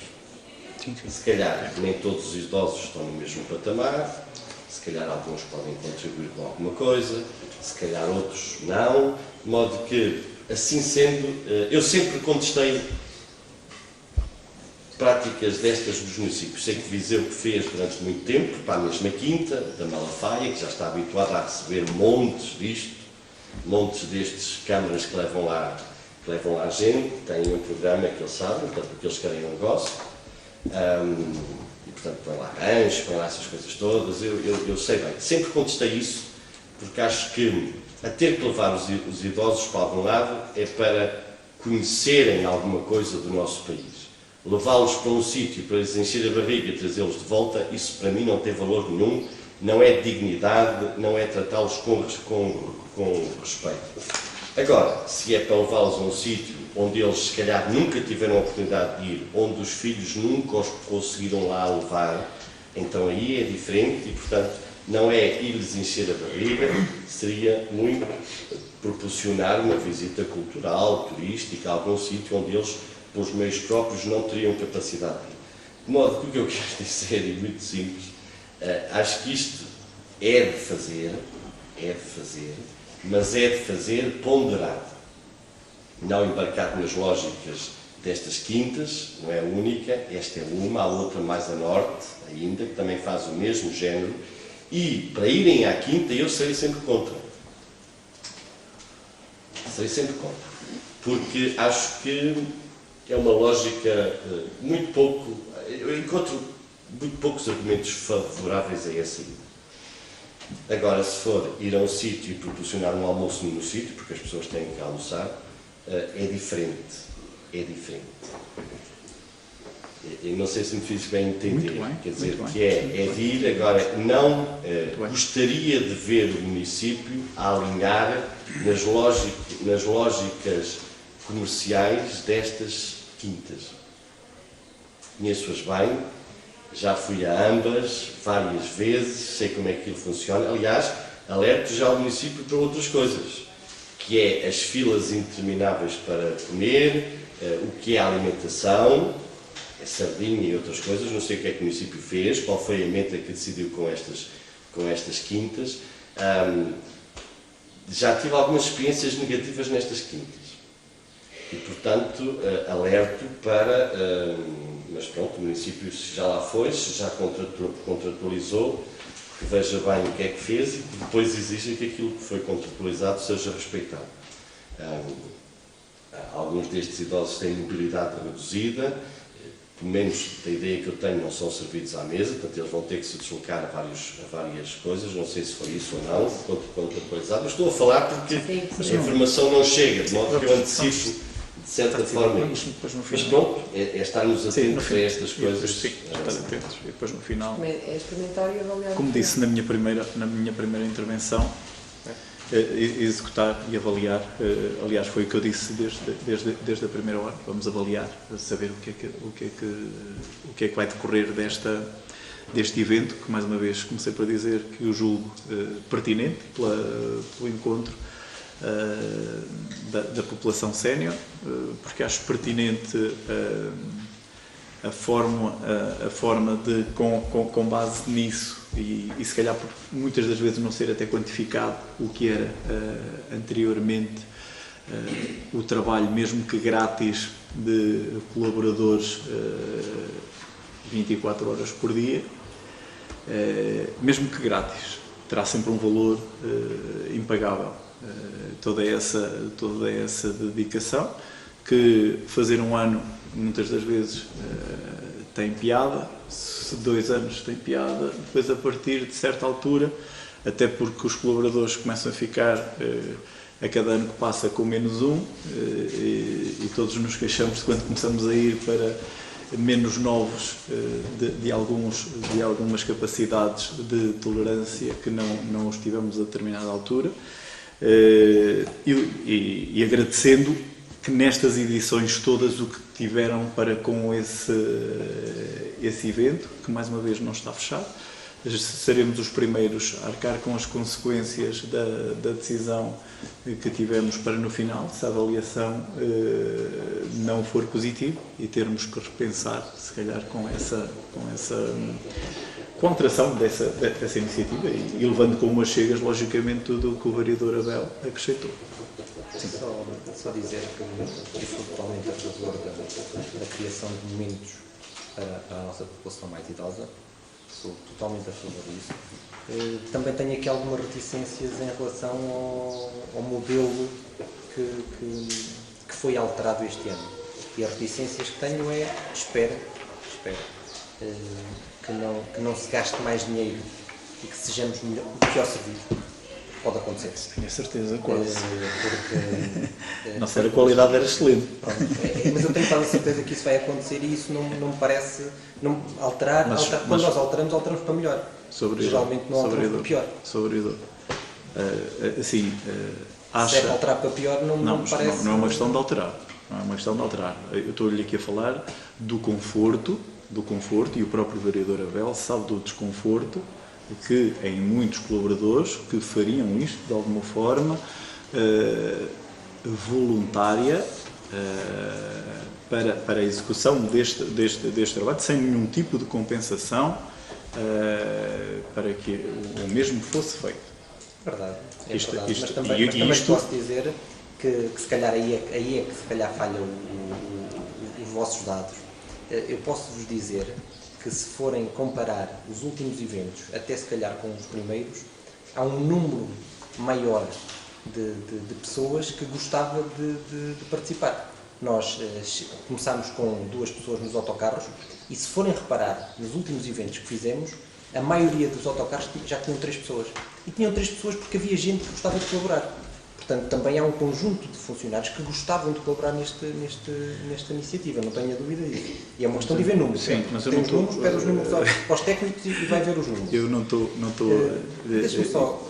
Speaker 7: Se calhar nem todos os idosos estão no mesmo patamar, se calhar alguns podem contribuir com alguma coisa, se calhar outros não, de modo que, assim sendo, eu sempre contestei práticas destas dos municípios. Sei que Viseu que fez durante muito tempo, para a mesma quinta, da Malafaia, que já está habituada a receber montes disto, montes destes câmaras que levam lá gente, têm um programa que eles sabem, portanto, o que eles querem não gostam. E portanto põe lá rancho, põe lá essas coisas todas, eu sei bem, sempre contestei isso, porque acho que a ter que levar os idosos para algum lado é para conhecerem alguma coisa do nosso país. Levá-los para um sítio para lhes encher a barriga e trazê-los de volta, isso para mim não tem valor nenhum, não é dignidade, não é tratá-los com respeito. Agora, se é para levá-los a um sítio onde eles se calhar nunca tiveram a oportunidade de ir, onde os filhos nunca os conseguiram lá levar, então aí é diferente e, portanto, não é ir-lhes encher a barriga, seria muito proporcionar uma visita cultural, turística, a algum sítio onde eles, pelos meios próprios, não teriam capacidade de ir. De modo que o que eu quero dizer, e muito simples, acho que isto é de fazer, mas é de fazer ponderado. Não embarcar nas lógicas destas quintas, não é a única, esta é uma, há outra mais a norte ainda, que também faz o mesmo género, e para irem à quinta eu serei sempre contra. Serei sempre contra. Porque acho que é uma lógica muito pouco... Eu encontro muito poucos argumentos favoráveis a essa ideia. Agora, se for ir a um sítio e proporcionar um almoço no sítio, porque as pessoas têm que almoçar, é diferente. É diferente. Eu não sei se me fiz bem entender.
Speaker 3: Muito bem,
Speaker 7: quer dizer,
Speaker 3: muito
Speaker 7: que
Speaker 3: bem.
Speaker 7: é de ir. Agora, não gostaria de ver o município a alinhar nas lógicas comerciais destas quintas. Conheço-as bem. Já fui a ambas várias vezes, sei como é que aquilo funciona. Aliás, alerto já o município para outras coisas, que é as filas intermináveis para comer, o que é a alimentação, a sardinha e outras coisas. Não sei o que é que o município fez, qual foi a meta que decidiu com estas quintas. Já tive algumas experiências negativas nestas quintas. E, portanto, alerto para... mas pronto, o município já lá foi, já contratualizou, que veja bem o que é que fez e que depois exija que aquilo que foi contratualizado seja respeitado. Alguns destes idosos têm mobilidade reduzida, pelo menos da ideia que eu tenho, não são servidos à mesa, portanto eles vão ter que se deslocar a várias coisas, não sei se foi isso ou não, contratualizado, mas estou a falar porque a informação não chega, de modo que eu antecipo de certa forma. Mas pronto, é estarmos atentos a estas coisas.
Speaker 3: Sim, estar atentos. E depois no final,
Speaker 4: É experimentar e avaliar.
Speaker 3: como disse na minha primeira intervenção, executar e avaliar. Aliás, foi o que eu disse desde a primeira hora. Vamos avaliar, saber o que é que vai decorrer deste evento, que mais uma vez comecei por dizer que eu julgo pertinente pelo encontro da população sénior, porque acho pertinente a forma de, com base nisso, e se calhar por muitas das vezes não ser até quantificado o que era anteriormente o trabalho, mesmo que grátis, de colaboradores 24 horas por dia, mesmo que grátis, terá sempre um valor impagável. Toda essa dedicação, que fazer um ano muitas das vezes tem piada, se 2 anos tem piada, depois a partir de certa altura, até porque os colaboradores começam a ficar a cada ano que passa com -1, e todos nos queixamos quando começamos a ir para menos novos de algumas capacidades de tolerância que não os tivemos a determinada altura, e agradecendo que nestas edições todas o que tiveram para com esse evento, que mais uma vez não está fechado, seremos os primeiros a arcar com as consequências da decisão que tivemos para no final, se a avaliação não for positiva, e termos que repensar, se calhar, com a alteração dessa iniciativa, e levando como as chegas, logicamente, tudo o que o vereador Abel acrescentou.
Speaker 2: Sim, só dizer que eu sou totalmente a favor da criação de momentos para a nossa população mais idosa. Sou totalmente a favor disso. Também tenho aqui algumas reticências em relação ao modelo que foi alterado este ano. E as reticências que tenho é, espero que não se gaste mais dinheiro e que sejamos pior servidos. Pode acontecer.
Speaker 3: Tenho a certeza, quase.
Speaker 2: Porque
Speaker 3: não sei, a qualidade era excelente.
Speaker 2: Mas eu tenho quase a certeza que isso vai acontecer, e isso não me parece alterar. Quando nós alteramos para melhor. Geralmente não alteramos para pior.
Speaker 3: Assim,
Speaker 2: se é alterar para pior, não me parece.
Speaker 3: Não é uma questão de alterar. Não é uma questão de alterar. Eu estou-lhe aqui a falar do conforto, e o próprio vereador Abel sabe do desconforto que em muitos colaboradores que fariam isto de alguma forma voluntária para a execução deste trabalho, sem nenhum tipo de compensação para que o mesmo fosse feito.
Speaker 2: Verdade, verdade. Mas também posso dizer que se calhar aí é que se calhar falham os vossos dados. Eu posso-vos dizer que, se forem comparar os últimos eventos, até se calhar com os primeiros, há um número maior de pessoas que gostava de participar. Nós começámos com 2 pessoas nos autocarros, e se forem reparar nos últimos eventos que fizemos, a maioria dos autocarros já tinham 3 pessoas. E tinham 3 pessoas porque havia gente que gostava de colaborar. Portanto, também há um conjunto de funcionários que gostavam de colaborar nesta iniciativa, não tenho a dúvida disso. E é uma questão de ver números.
Speaker 3: Sim, mas eu
Speaker 2: tem
Speaker 3: não
Speaker 2: os números, pede os números aos técnicos e vai ver os números.
Speaker 3: Eu não estou
Speaker 2: Deixa-me só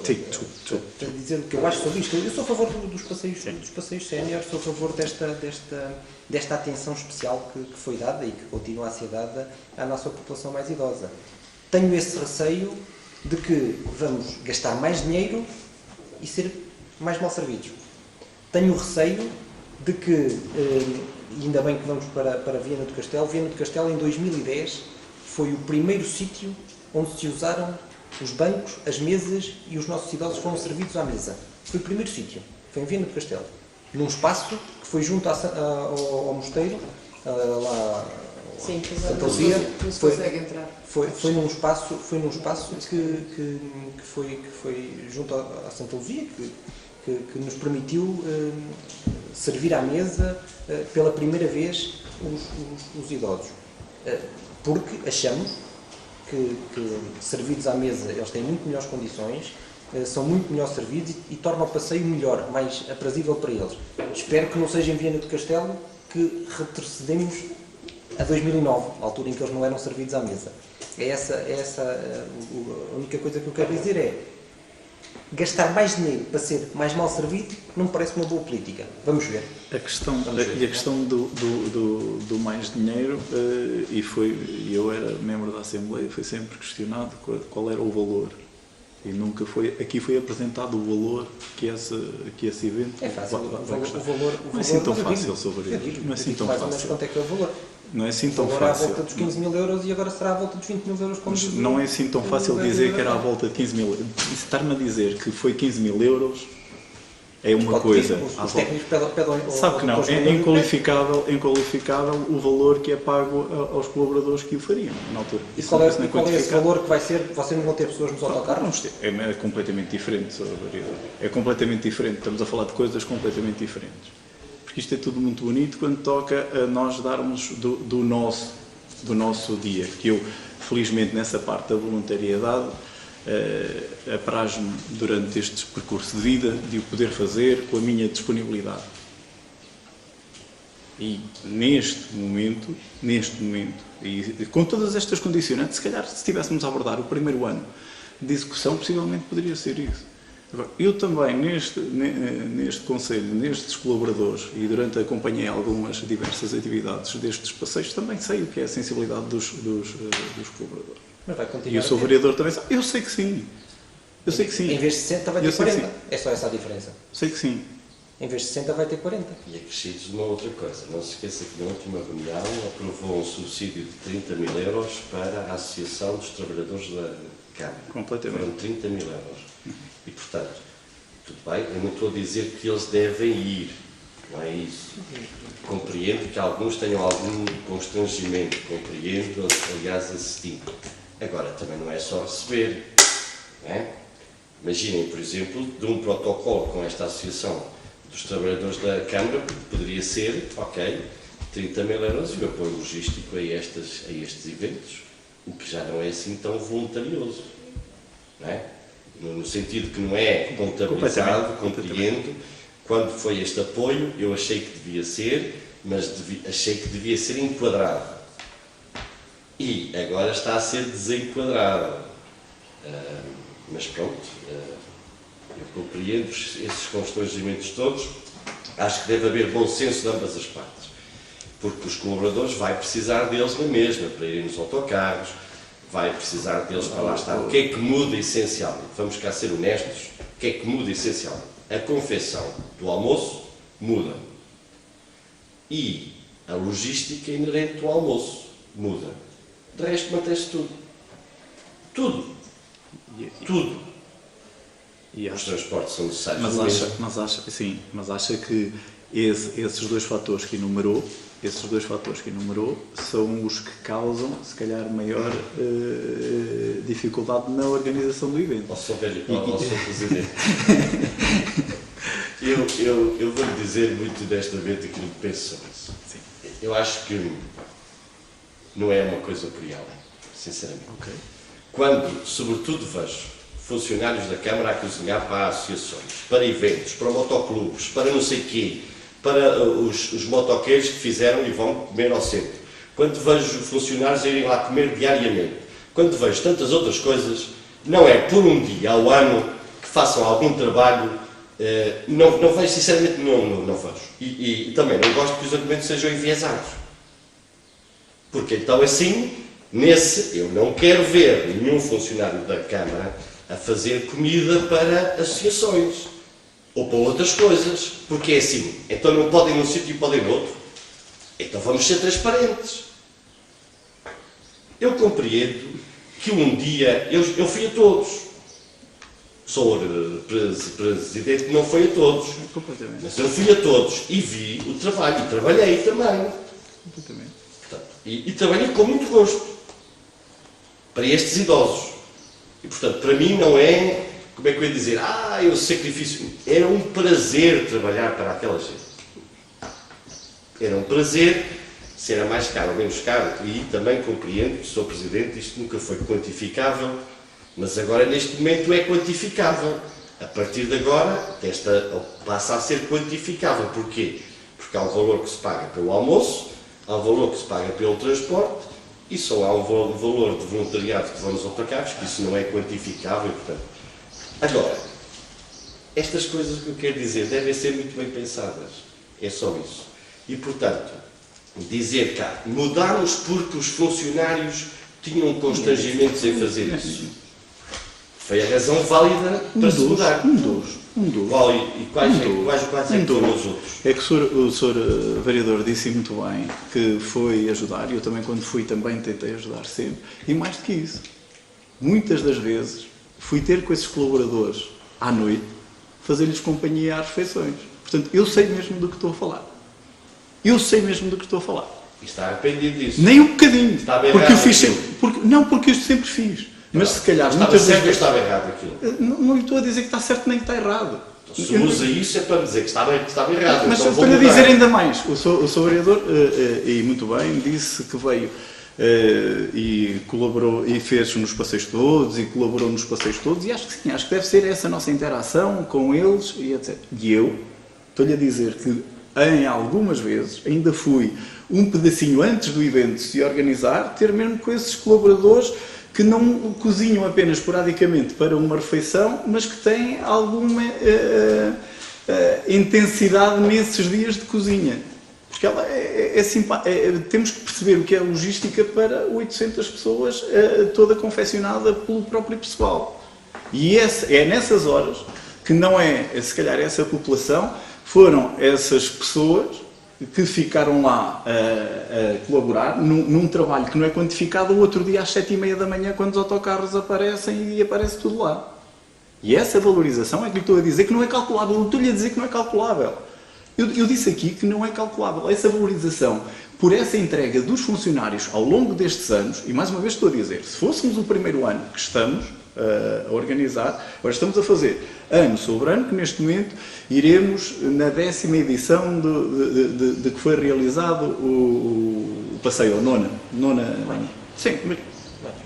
Speaker 2: dizer o que eu acho sobre isto. Eu sou a favor dos passeios sénior, sou a favor desta atenção especial que foi dada e que continua a ser dada à nossa população mais idosa. Tenho esse receio de que vamos gastar mais dinheiro e ser mais mal servidos. Tenho o receio de que, e ainda bem que vamos para Viana do Castelo. Viana do Castelo, em 2010, foi o primeiro sítio onde se usaram os bancos, as mesas, e os nossos idosos foram servidos à mesa. Foi o primeiro sítio. Foi em Viana do Castelo. Num espaço que foi junto ao mosteiro, lá...
Speaker 4: Sim,
Speaker 2: Santa Luzia,
Speaker 4: não se consegue entrar.
Speaker 2: Foi num espaço que foi junto à Santa Luzia, que nos permitiu servir à mesa pela primeira vez os idosos. Porque achamos que servidos à mesa eles têm muito melhores condições, são muito melhor servidos e tornam o passeio melhor, mais aprazível para eles. Espero que não seja em Viana do Castelo que retrocedemos a 2009, a altura em que eles não eram servidos à mesa. A única coisa que eu quero dizer é: gastar mais dinheiro para ser mais mal servido não me parece uma boa política. Vamos ver.
Speaker 3: A questão do mais dinheiro, e eu era membro da Assembleia, foi sempre questionado qual era o valor. E nunca foi, aqui foi apresentado o valor que esse evento
Speaker 2: É fácil,
Speaker 3: vai custar.
Speaker 2: o valor
Speaker 3: Não é assim tão
Speaker 2: mas eu
Speaker 3: fácil,
Speaker 2: digo,
Speaker 3: Sr. Vereador.
Speaker 2: eu digo,
Speaker 3: Não é assim
Speaker 2: eu digo
Speaker 3: tão
Speaker 2: mais ou menos
Speaker 3: fácil.
Speaker 2: quanto é que é o valor.
Speaker 3: Não é assim
Speaker 2: O
Speaker 3: tão
Speaker 2: valor é à
Speaker 3: fácil.
Speaker 2: volta dos 15 mil euros e agora será à volta dos 20 mil euros como
Speaker 3: Mas
Speaker 2: diz
Speaker 3: não é assim tão fácil dizer que era à volta de 15 mil euros. Estar-me a dizer que foi 15 mil euros é uma coisa.
Speaker 2: Os técnicos pedem
Speaker 3: Sabe que não, é inqualificável o valor que é pago aos colaboradores que o fariam na altura.
Speaker 2: E qual é esse
Speaker 3: quantificado.
Speaker 2: valor que vai ser? Vocês não vão ter pessoas nos autocarros?
Speaker 3: Vamos ter. É completamente diferente, Sr. Vereador. É completamente diferente. Estamos a falar de coisas completamente diferentes. Porque isto é tudo muito bonito quando toca a nós darmos do nosso dia. Que eu, felizmente, nessa parte da voluntariedade, apraz-me durante este percurso de vida de o poder fazer com a minha disponibilidade. E neste momento, e com todas estas condicionantes, se calhar se estivéssemos a abordar o primeiro ano de execução, possivelmente poderia ser isso. Agora, eu também, neste Conselho, nestes colaboradores, e durante acompanhei algumas diversas atividades destes passeios, também sei o que é a sensibilidade dos colaboradores.
Speaker 2: Mas vai continuar
Speaker 3: E o Sr. Vereador também sabe. Eu sei que sim. Eu sei que sim.
Speaker 2: Em vez de 60 vai ter
Speaker 3: Eu sei que
Speaker 2: 40. É só essa a diferença.
Speaker 3: Sei que sim.
Speaker 2: Em vez de 60 vai ter 40.
Speaker 7: E acrescidos uma outra coisa. Não se esqueça que na última reunião aprovou um subsídio de 30 mil euros para a Associação dos Trabalhadores da Câmara.
Speaker 3: Completamente.
Speaker 7: Foram 30 mil euros. E, portanto, tudo bem, eu não estou a dizer que eles devem ir. Não é isso. Compreendo que alguns tenham algum constrangimento. Compreendo, aliás, esse tipo. Agora, também não é só receber. Não é? Imaginem, por exemplo, de um protocolo com esta Associação dos Trabalhadores da Câmara, poderia ser, ok, 30 mil euros e o apoio logístico a estes eventos, o que já não é assim tão voluntarioso. Não é? No sentido que não é contabilizado, compreendo. Quando foi este apoio, eu achei que devia ser, mas achei que devia ser enquadrado. E agora está a ser desenquadrado. Mas pronto, eu compreendo esses constrangimentos todos. Acho que deve haver bom senso de ambas as partes. Porque os colaboradores vai precisar deles na mesma, para irem nos autocarros, vai precisar deles para lá estar. O que é que muda essencialmente? Vamos cá ser honestos. O que é que muda essencialmente? A confecção do almoço muda. E a logística inerente do almoço muda. De resto, mantém-se tudo. Tudo. Tudo.
Speaker 3: E
Speaker 7: Os transportes são necessários.
Speaker 3: Mas acha que esses dois fatores que enumerou, são os que causam, se calhar, maior dificuldade na organização do evento.
Speaker 7: Ó Sr. Presidente, eu vou-lhe dizer muito honestamente aquilo que penso sobre isso.
Speaker 3: Sim.
Speaker 7: Eu acho que não é uma coisa por aí além, sinceramente.
Speaker 3: Okay.
Speaker 7: Quando, sobretudo, vejo funcionários da Câmara a cozinhar para associações, para eventos, para motoclubes, para não sei quê, para os motoqueiros que fizeram e vão comer ao centro. Quando vejo funcionários a irem lá comer diariamente, quando vejo tantas outras coisas, não é por um dia ao ano que façam algum trabalho, não vejo, sinceramente, não vejo. E também não gosto que os argumentos sejam enviesados. Porque então assim, eu não quero ver nenhum funcionário da Câmara a fazer comida para associações ou para outras coisas, porque é assim, então não podem num sítio e podem no outro. Então vamos ser transparentes. Eu compreendo que um dia, eu fui a todos. Sou presidente que não foi a todos, mas eu fui a todos e vi o trabalho, e trabalhei também. Portanto, e trabalhei com muito gosto para estes idosos. E, portanto, para mim não é, como é que eu ia dizer, eu sacrifício. Era um prazer trabalhar para aquela gente. Era um prazer, se era mais caro ou menos caro, e também compreendo que sou Presidente, isto nunca foi quantificável, mas agora neste momento é quantificável. A partir de agora, passa a ser quantificável. Porquê? Porque há um valor que se paga pelo almoço, há um valor que se paga pelo transporte, e só há um valor de voluntariado que vão nos autocarros, que isso não é quantificável, portanto. Agora, estas coisas que eu quero dizer devem ser muito bem pensadas. É só isso. E, portanto, dizer cá, mudámos porque os funcionários tinham constrangimentos em fazer isso. Foi a razão válida para se mudar.
Speaker 3: Um dos.
Speaker 7: Qual, e quais é que foram os outros?
Speaker 3: É que o Sr. Vereador disse muito bem que foi ajudar, e eu também quando fui também tentei ajudar sempre, e mais do que isso, muitas das vezes fui ter com esses colaboradores à noite, fazer-lhes companhia às refeições. Portanto, eu sei mesmo do que estou a falar. Eu sei mesmo do que estou a falar.
Speaker 7: E está arrependido disso?
Speaker 3: Nem um bocadinho.
Speaker 7: Está bem
Speaker 3: porque eu
Speaker 7: errado
Speaker 3: fiz
Speaker 7: aquilo.
Speaker 3: sempre, não, porque eu sempre fiz. Mas se calhar
Speaker 7: Estava
Speaker 3: muitas das
Speaker 7: certo ou
Speaker 3: vezes...
Speaker 7: estava errado aquilo?
Speaker 3: Não lhe estou a dizer que está certo nem que está errado.
Speaker 7: Se usa isso é para dizer que estava errado.
Speaker 3: Mas
Speaker 7: então
Speaker 3: estou-lhe a
Speaker 7: vou mudar.
Speaker 3: dizer ainda mais. O Sr. Vereador, e muito bem, disse que veio e colaborou e fez nos passeios todos e colaborou nos passeios todos, e acho que sim, acho que deve ser essa a nossa interação com eles e etc. E eu estou-lhe a dizer que em algumas vezes ainda fui um pedacinho antes do evento se organizar, ter mesmo com esses colaboradores que não cozinham apenas esporadicamente para uma refeição, mas que têm alguma intensidade nesses dias de cozinha. Porque ela temos que perceber o que é logística para 800 pessoas, toda confeccionada pelo próprio pessoal. E é nessas horas que não é, se calhar, essa população, foram essas pessoas que ficaram lá a colaborar num trabalho que não é quantificado o outro dia às 7h30 da manhã, quando os autocarros aparecem e aparece tudo lá. E essa valorização é que lhe estou a dizer que não é calculável. Eu estou-lhe a dizer que não é calculável. Eu disse aqui que não é calculável. Essa valorização por essa entrega dos funcionários ao longo destes anos, e mais uma vez estou a dizer, se fôssemos o primeiro ano que estamos a organizar, agora estamos a fazer ano sobre ano, que neste momento iremos na 10ª edição de que foi realizado o passeio, ou nona. Sim, mas,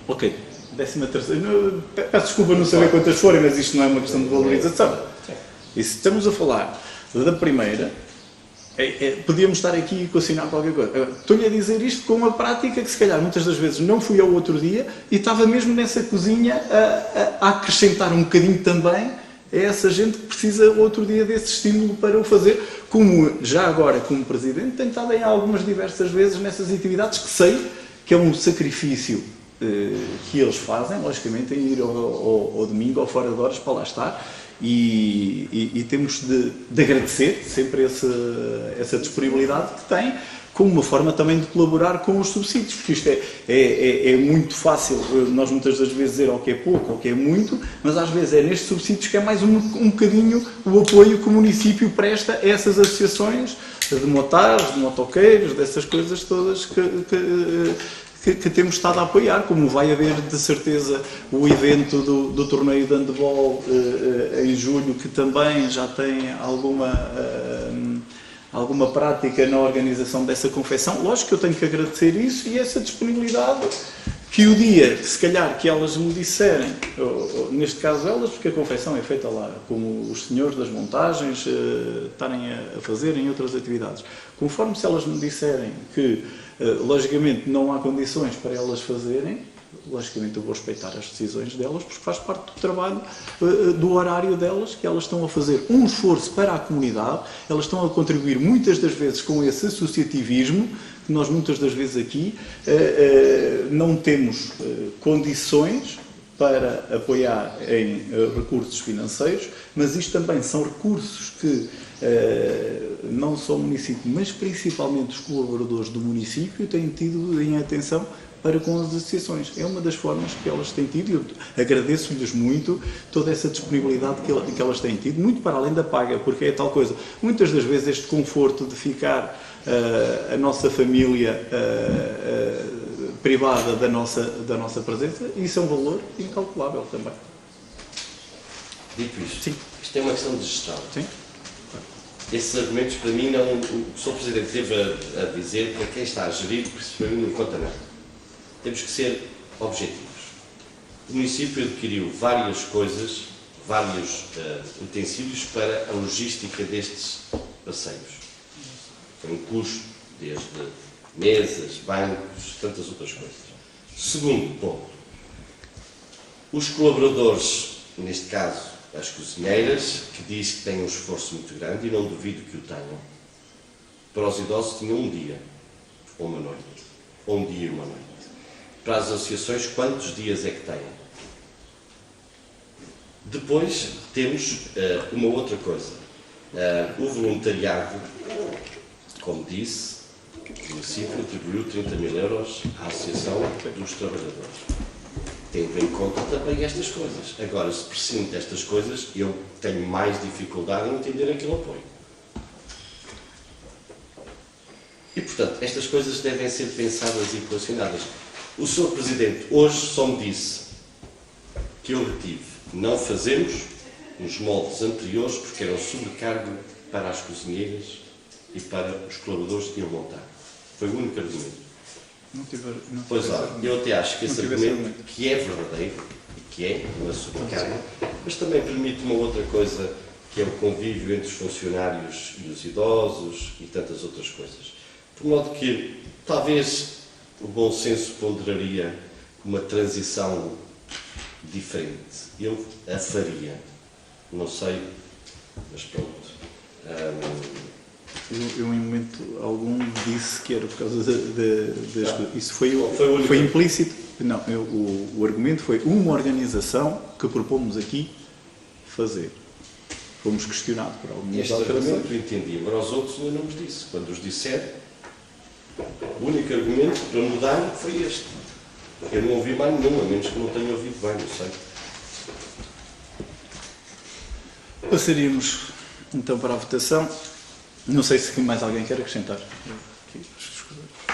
Speaker 3: ok, 13ª, peço desculpa não saber quantas forem, mas isto não é uma questão de valorização. E se estamos a falar da primeira, podíamos estar aqui e cocinar qualquer coisa. Estou-lhe a dizer isto com uma prática que se calhar muitas das vezes não fui ao outro dia e estava mesmo nessa cozinha a acrescentar um bocadinho também a essa gente que precisa outro dia desse estímulo para o fazer, como já agora como Presidente tenho estado em algumas diversas vezes nessas atividades que sei que é um sacrifício que eles fazem, logicamente, em ir ao domingo ou fora de horas para lá estar. E temos de agradecer sempre essa disponibilidade que têm, como uma forma também de colaborar com os subsídios, porque isto é muito fácil nós muitas das vezes dizer ou que é pouco ou que é muito, mas às vezes é nestes subsídios que é mais um bocadinho o apoio que o município presta a essas associações de motares, de motoqueiros, dessas coisas todas que temos estado a apoiar, como vai haver de certeza o evento do torneio de handball em julho, que também já tem alguma prática na organização dessa confecção. Lógico que eu tenho que agradecer isso e essa disponibilidade, que o dia, se calhar, que elas me disserem, neste caso elas, porque a confecção é feita lá, como os senhores das montagens estarem a fazer em outras atividades, conforme se elas me disserem que logicamente não há condições para elas fazerem, logicamente eu vou respeitar as decisões delas, porque faz parte do trabalho, do horário delas, que elas estão a fazer um esforço para a comunidade, elas estão a contribuir muitas das vezes com esse associativismo, que nós muitas das vezes aqui não temos condições para apoiar em recursos financeiros, mas isto também são recursos que não só o município, mas principalmente os colaboradores do município têm tido em atenção para com as associações. É uma das formas que elas têm tido e eu agradeço-lhes muito toda essa disponibilidade que elas têm tido, muito para além da paga, porque é tal coisa. Muitas das vezes este conforto de ficar a nossa família privada da nossa presença, isso é um valor incalculável também.
Speaker 7: Dito isto,
Speaker 3: Sim.
Speaker 7: Isto é uma questão de gestão.
Speaker 3: Sim.
Speaker 7: Esses argumentos, para mim, não, o Sr. Presidente teve a dizer para quem está a gerir, porque isso para mim não conta nada. Temos que ser objetivos. O município adquiriu várias coisas, vários utensílios para a logística destes passeios. Foi um custo, desde mesas, bancos, tantas outras coisas. Segundo ponto, os colaboradores, neste caso as cozinheiras, que diz que têm um esforço muito grande, e não duvido que o tenham, para os idosos tinham um dia, ou uma noite, ou um dia e uma noite. Para as associações, quantos dias é que têm? Depois temos uma outra coisa. O voluntariado, como disse, o município atribuiu 30 mil euros à Associação dos Trabalhadores. Tendo em conta também estas coisas. Agora, se prescindo destas coisas, eu tenho mais dificuldade em entender aquele apoio. E, portanto, estas coisas devem ser pensadas e equacionadas. O Sr. Presidente hoje só me disse que eu retive. Não fazemos nos moldes anteriores porque era um sobrecargo para as cozinheiras e para os colaboradores que iam montar. Foi o único argumento. Pois olha, eu até acho que esse argumento, que é verdadeiro, que é uma sobrecarga, mas também permite uma outra coisa, que é o convívio entre os funcionários e os idosos e tantas outras coisas. De modo que, talvez, o bom senso ponderaria uma transição diferente. Eu a faria. Não sei, mas pronto.
Speaker 3: Eu, em momento algum, disse que era por causa das coisas. Isso
Speaker 7: Foi
Speaker 3: foi implícito. Não, o argumento foi uma organização que propomos aqui fazer. Fomos questionados por algumas
Speaker 7: Este
Speaker 3: alterações.
Speaker 7: argumento eu entendi, agora aos outros eu não vos disse. Quando os disser, o único argumento para mudar foi este. Eu não ouvi mais nenhum, a menos que não tenha ouvido bem, não sei.
Speaker 3: Passaríamos então para a votação. Não sei se mais alguém quer acrescentar.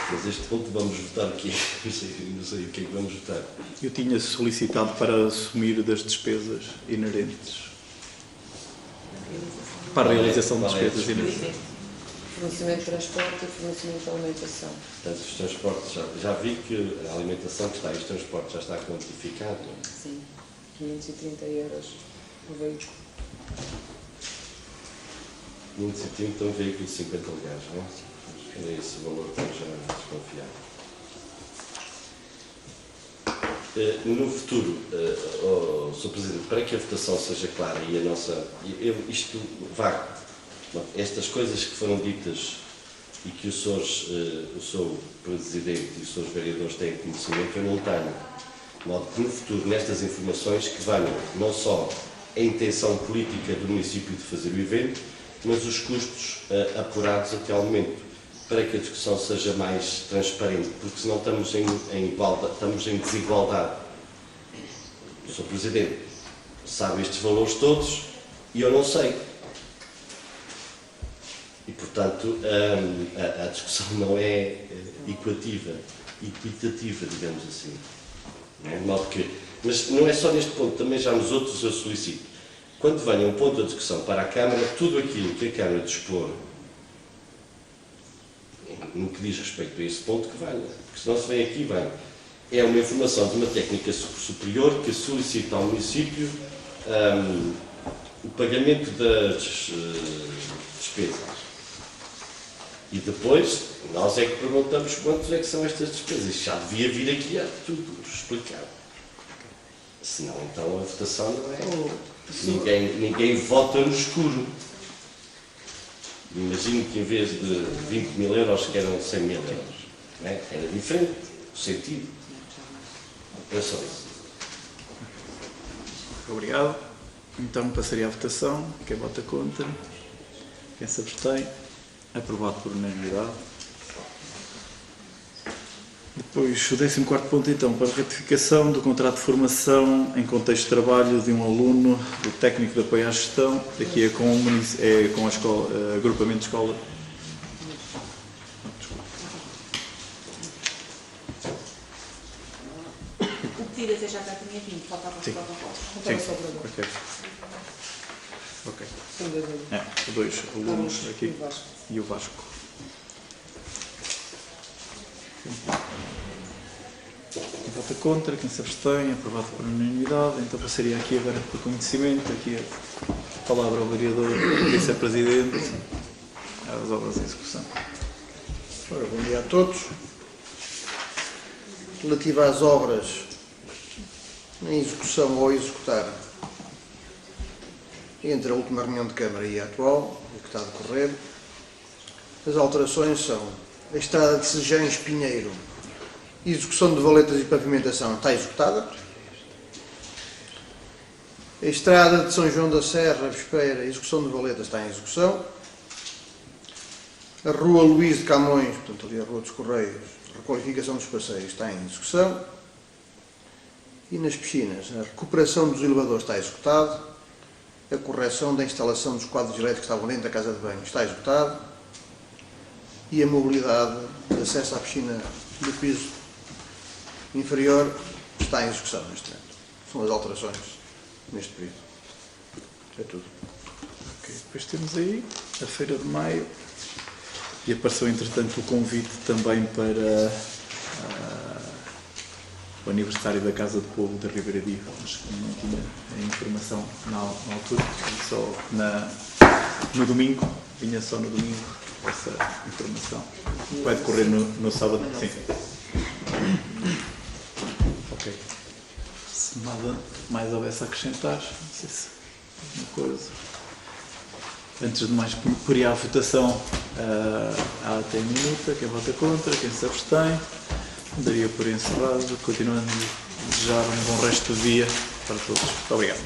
Speaker 7: Mas este ponto vamos votar o quê? Não sei o que é que vamos votar.
Speaker 3: Eu tinha solicitado para assumir das despesas inerentes. Para a realização de despesas inerentes.
Speaker 4: Fornecimento de transporte e fornecimento de alimentação.
Speaker 7: Portanto, os transportes, já vi que a alimentação que está aí, os transportes já está quantificado. Não é?
Speaker 4: Sim, 530 euros por veículo.
Speaker 7: 530 um veículo de 50 lugares, não é? É esse o valor que eu já desconfiado. No futuro, Sr. Presidente, para que a votação seja clara e a nossa... isto vá... Estas coisas que foram ditas e que o Sr. Presidente e os Srs. Vereadores têm conhecimento, eu não tenho. De modo que no futuro, nestas informações, que venham não só a intenção política do município de fazer o evento, mas os custos apurados até ao momento, para que a discussão seja mais transparente, porque senão estamos em desigualdade. O Sr. Presidente sabe estes valores todos e eu não sei. E, portanto, a discussão não é equitativa, digamos assim. Não é? De modo que, mas não é só neste ponto, também já nos outros eu solicito. Quando venha um ponto de discussão para a Câmara, tudo aquilo que a Câmara dispor, no que diz respeito a esse ponto, que venha. Porque senão se vem aqui, vem. É uma informação de uma técnica superior que solicita ao município o pagamento das despesas. E depois, nós é que perguntamos quantos é que são estas despesas. Já devia vir aqui a tudo explicado. Senão, então, a votação não é... Ninguém vota no escuro. Imagino que em vez de 20 mil euros, que eram 100 mil euros. Não é? Era diferente o sentido. É só isso.
Speaker 3: Obrigado. Então passaria à votação. Quem vota contra? Quem se abstém? Aprovado por unanimidade. Depois, o 14º ponto, então, para a ratificação do contrato de formação em contexto de trabalho de um aluno do técnico de apoio à gestão, daqui é com a escola, agrupamento de escola.
Speaker 5: O pedido até já tinha vindo, faltava os
Speaker 3: Sim.
Speaker 5: protocolos.
Speaker 3: Sim, ok. Ok. Dois alunos aqui e o Vasco. Quem vota contra, quem se abstém, aprovado por unanimidade. Então passaria aqui agora por conhecimento, aqui a palavra ao vereador, vice-presidente, às obras em execução.
Speaker 6: Ora, bom dia a todos. Relativa às obras em execução ou a executar, entre a última reunião de Câmara e a atual, o que está a decorrer, as alterações são a estrada de Sejães Pinheiro, execução de valetas e pavimentação está executada. A estrada de São João da Serra, Vespeira, execução de valetas está em execução. A Rua Luís de Camões, portanto ali a Rua dos Correios, requalificação dos passeios está em execução. E nas piscinas, a recuperação dos elevadores está executada. A correção da instalação dos quadros elétricos que estavam dentro da casa de banho está executada. E a mobilidade de acesso à piscina do piso inferior está em execução neste momento. São as alterações neste período. É tudo.
Speaker 3: Ok, depois temos aí a Feira de Maio e apareceu entretanto o convite também para o aniversário da Casa do Povo da Ribeira de Ivo, mas que não tinha a informação na altura, só no domingo, vinha só no domingo essa informação. Vai decorrer no sábado, sim. Ok. Se nada mais houvesse a acrescentar, não sei se alguma coisa. Antes de mais, por a votação, há até minuta, quem vota contra, quem se abstém. Daria por encerrado, continuando a desejar um bom resto do dia para todos. Muito obrigado.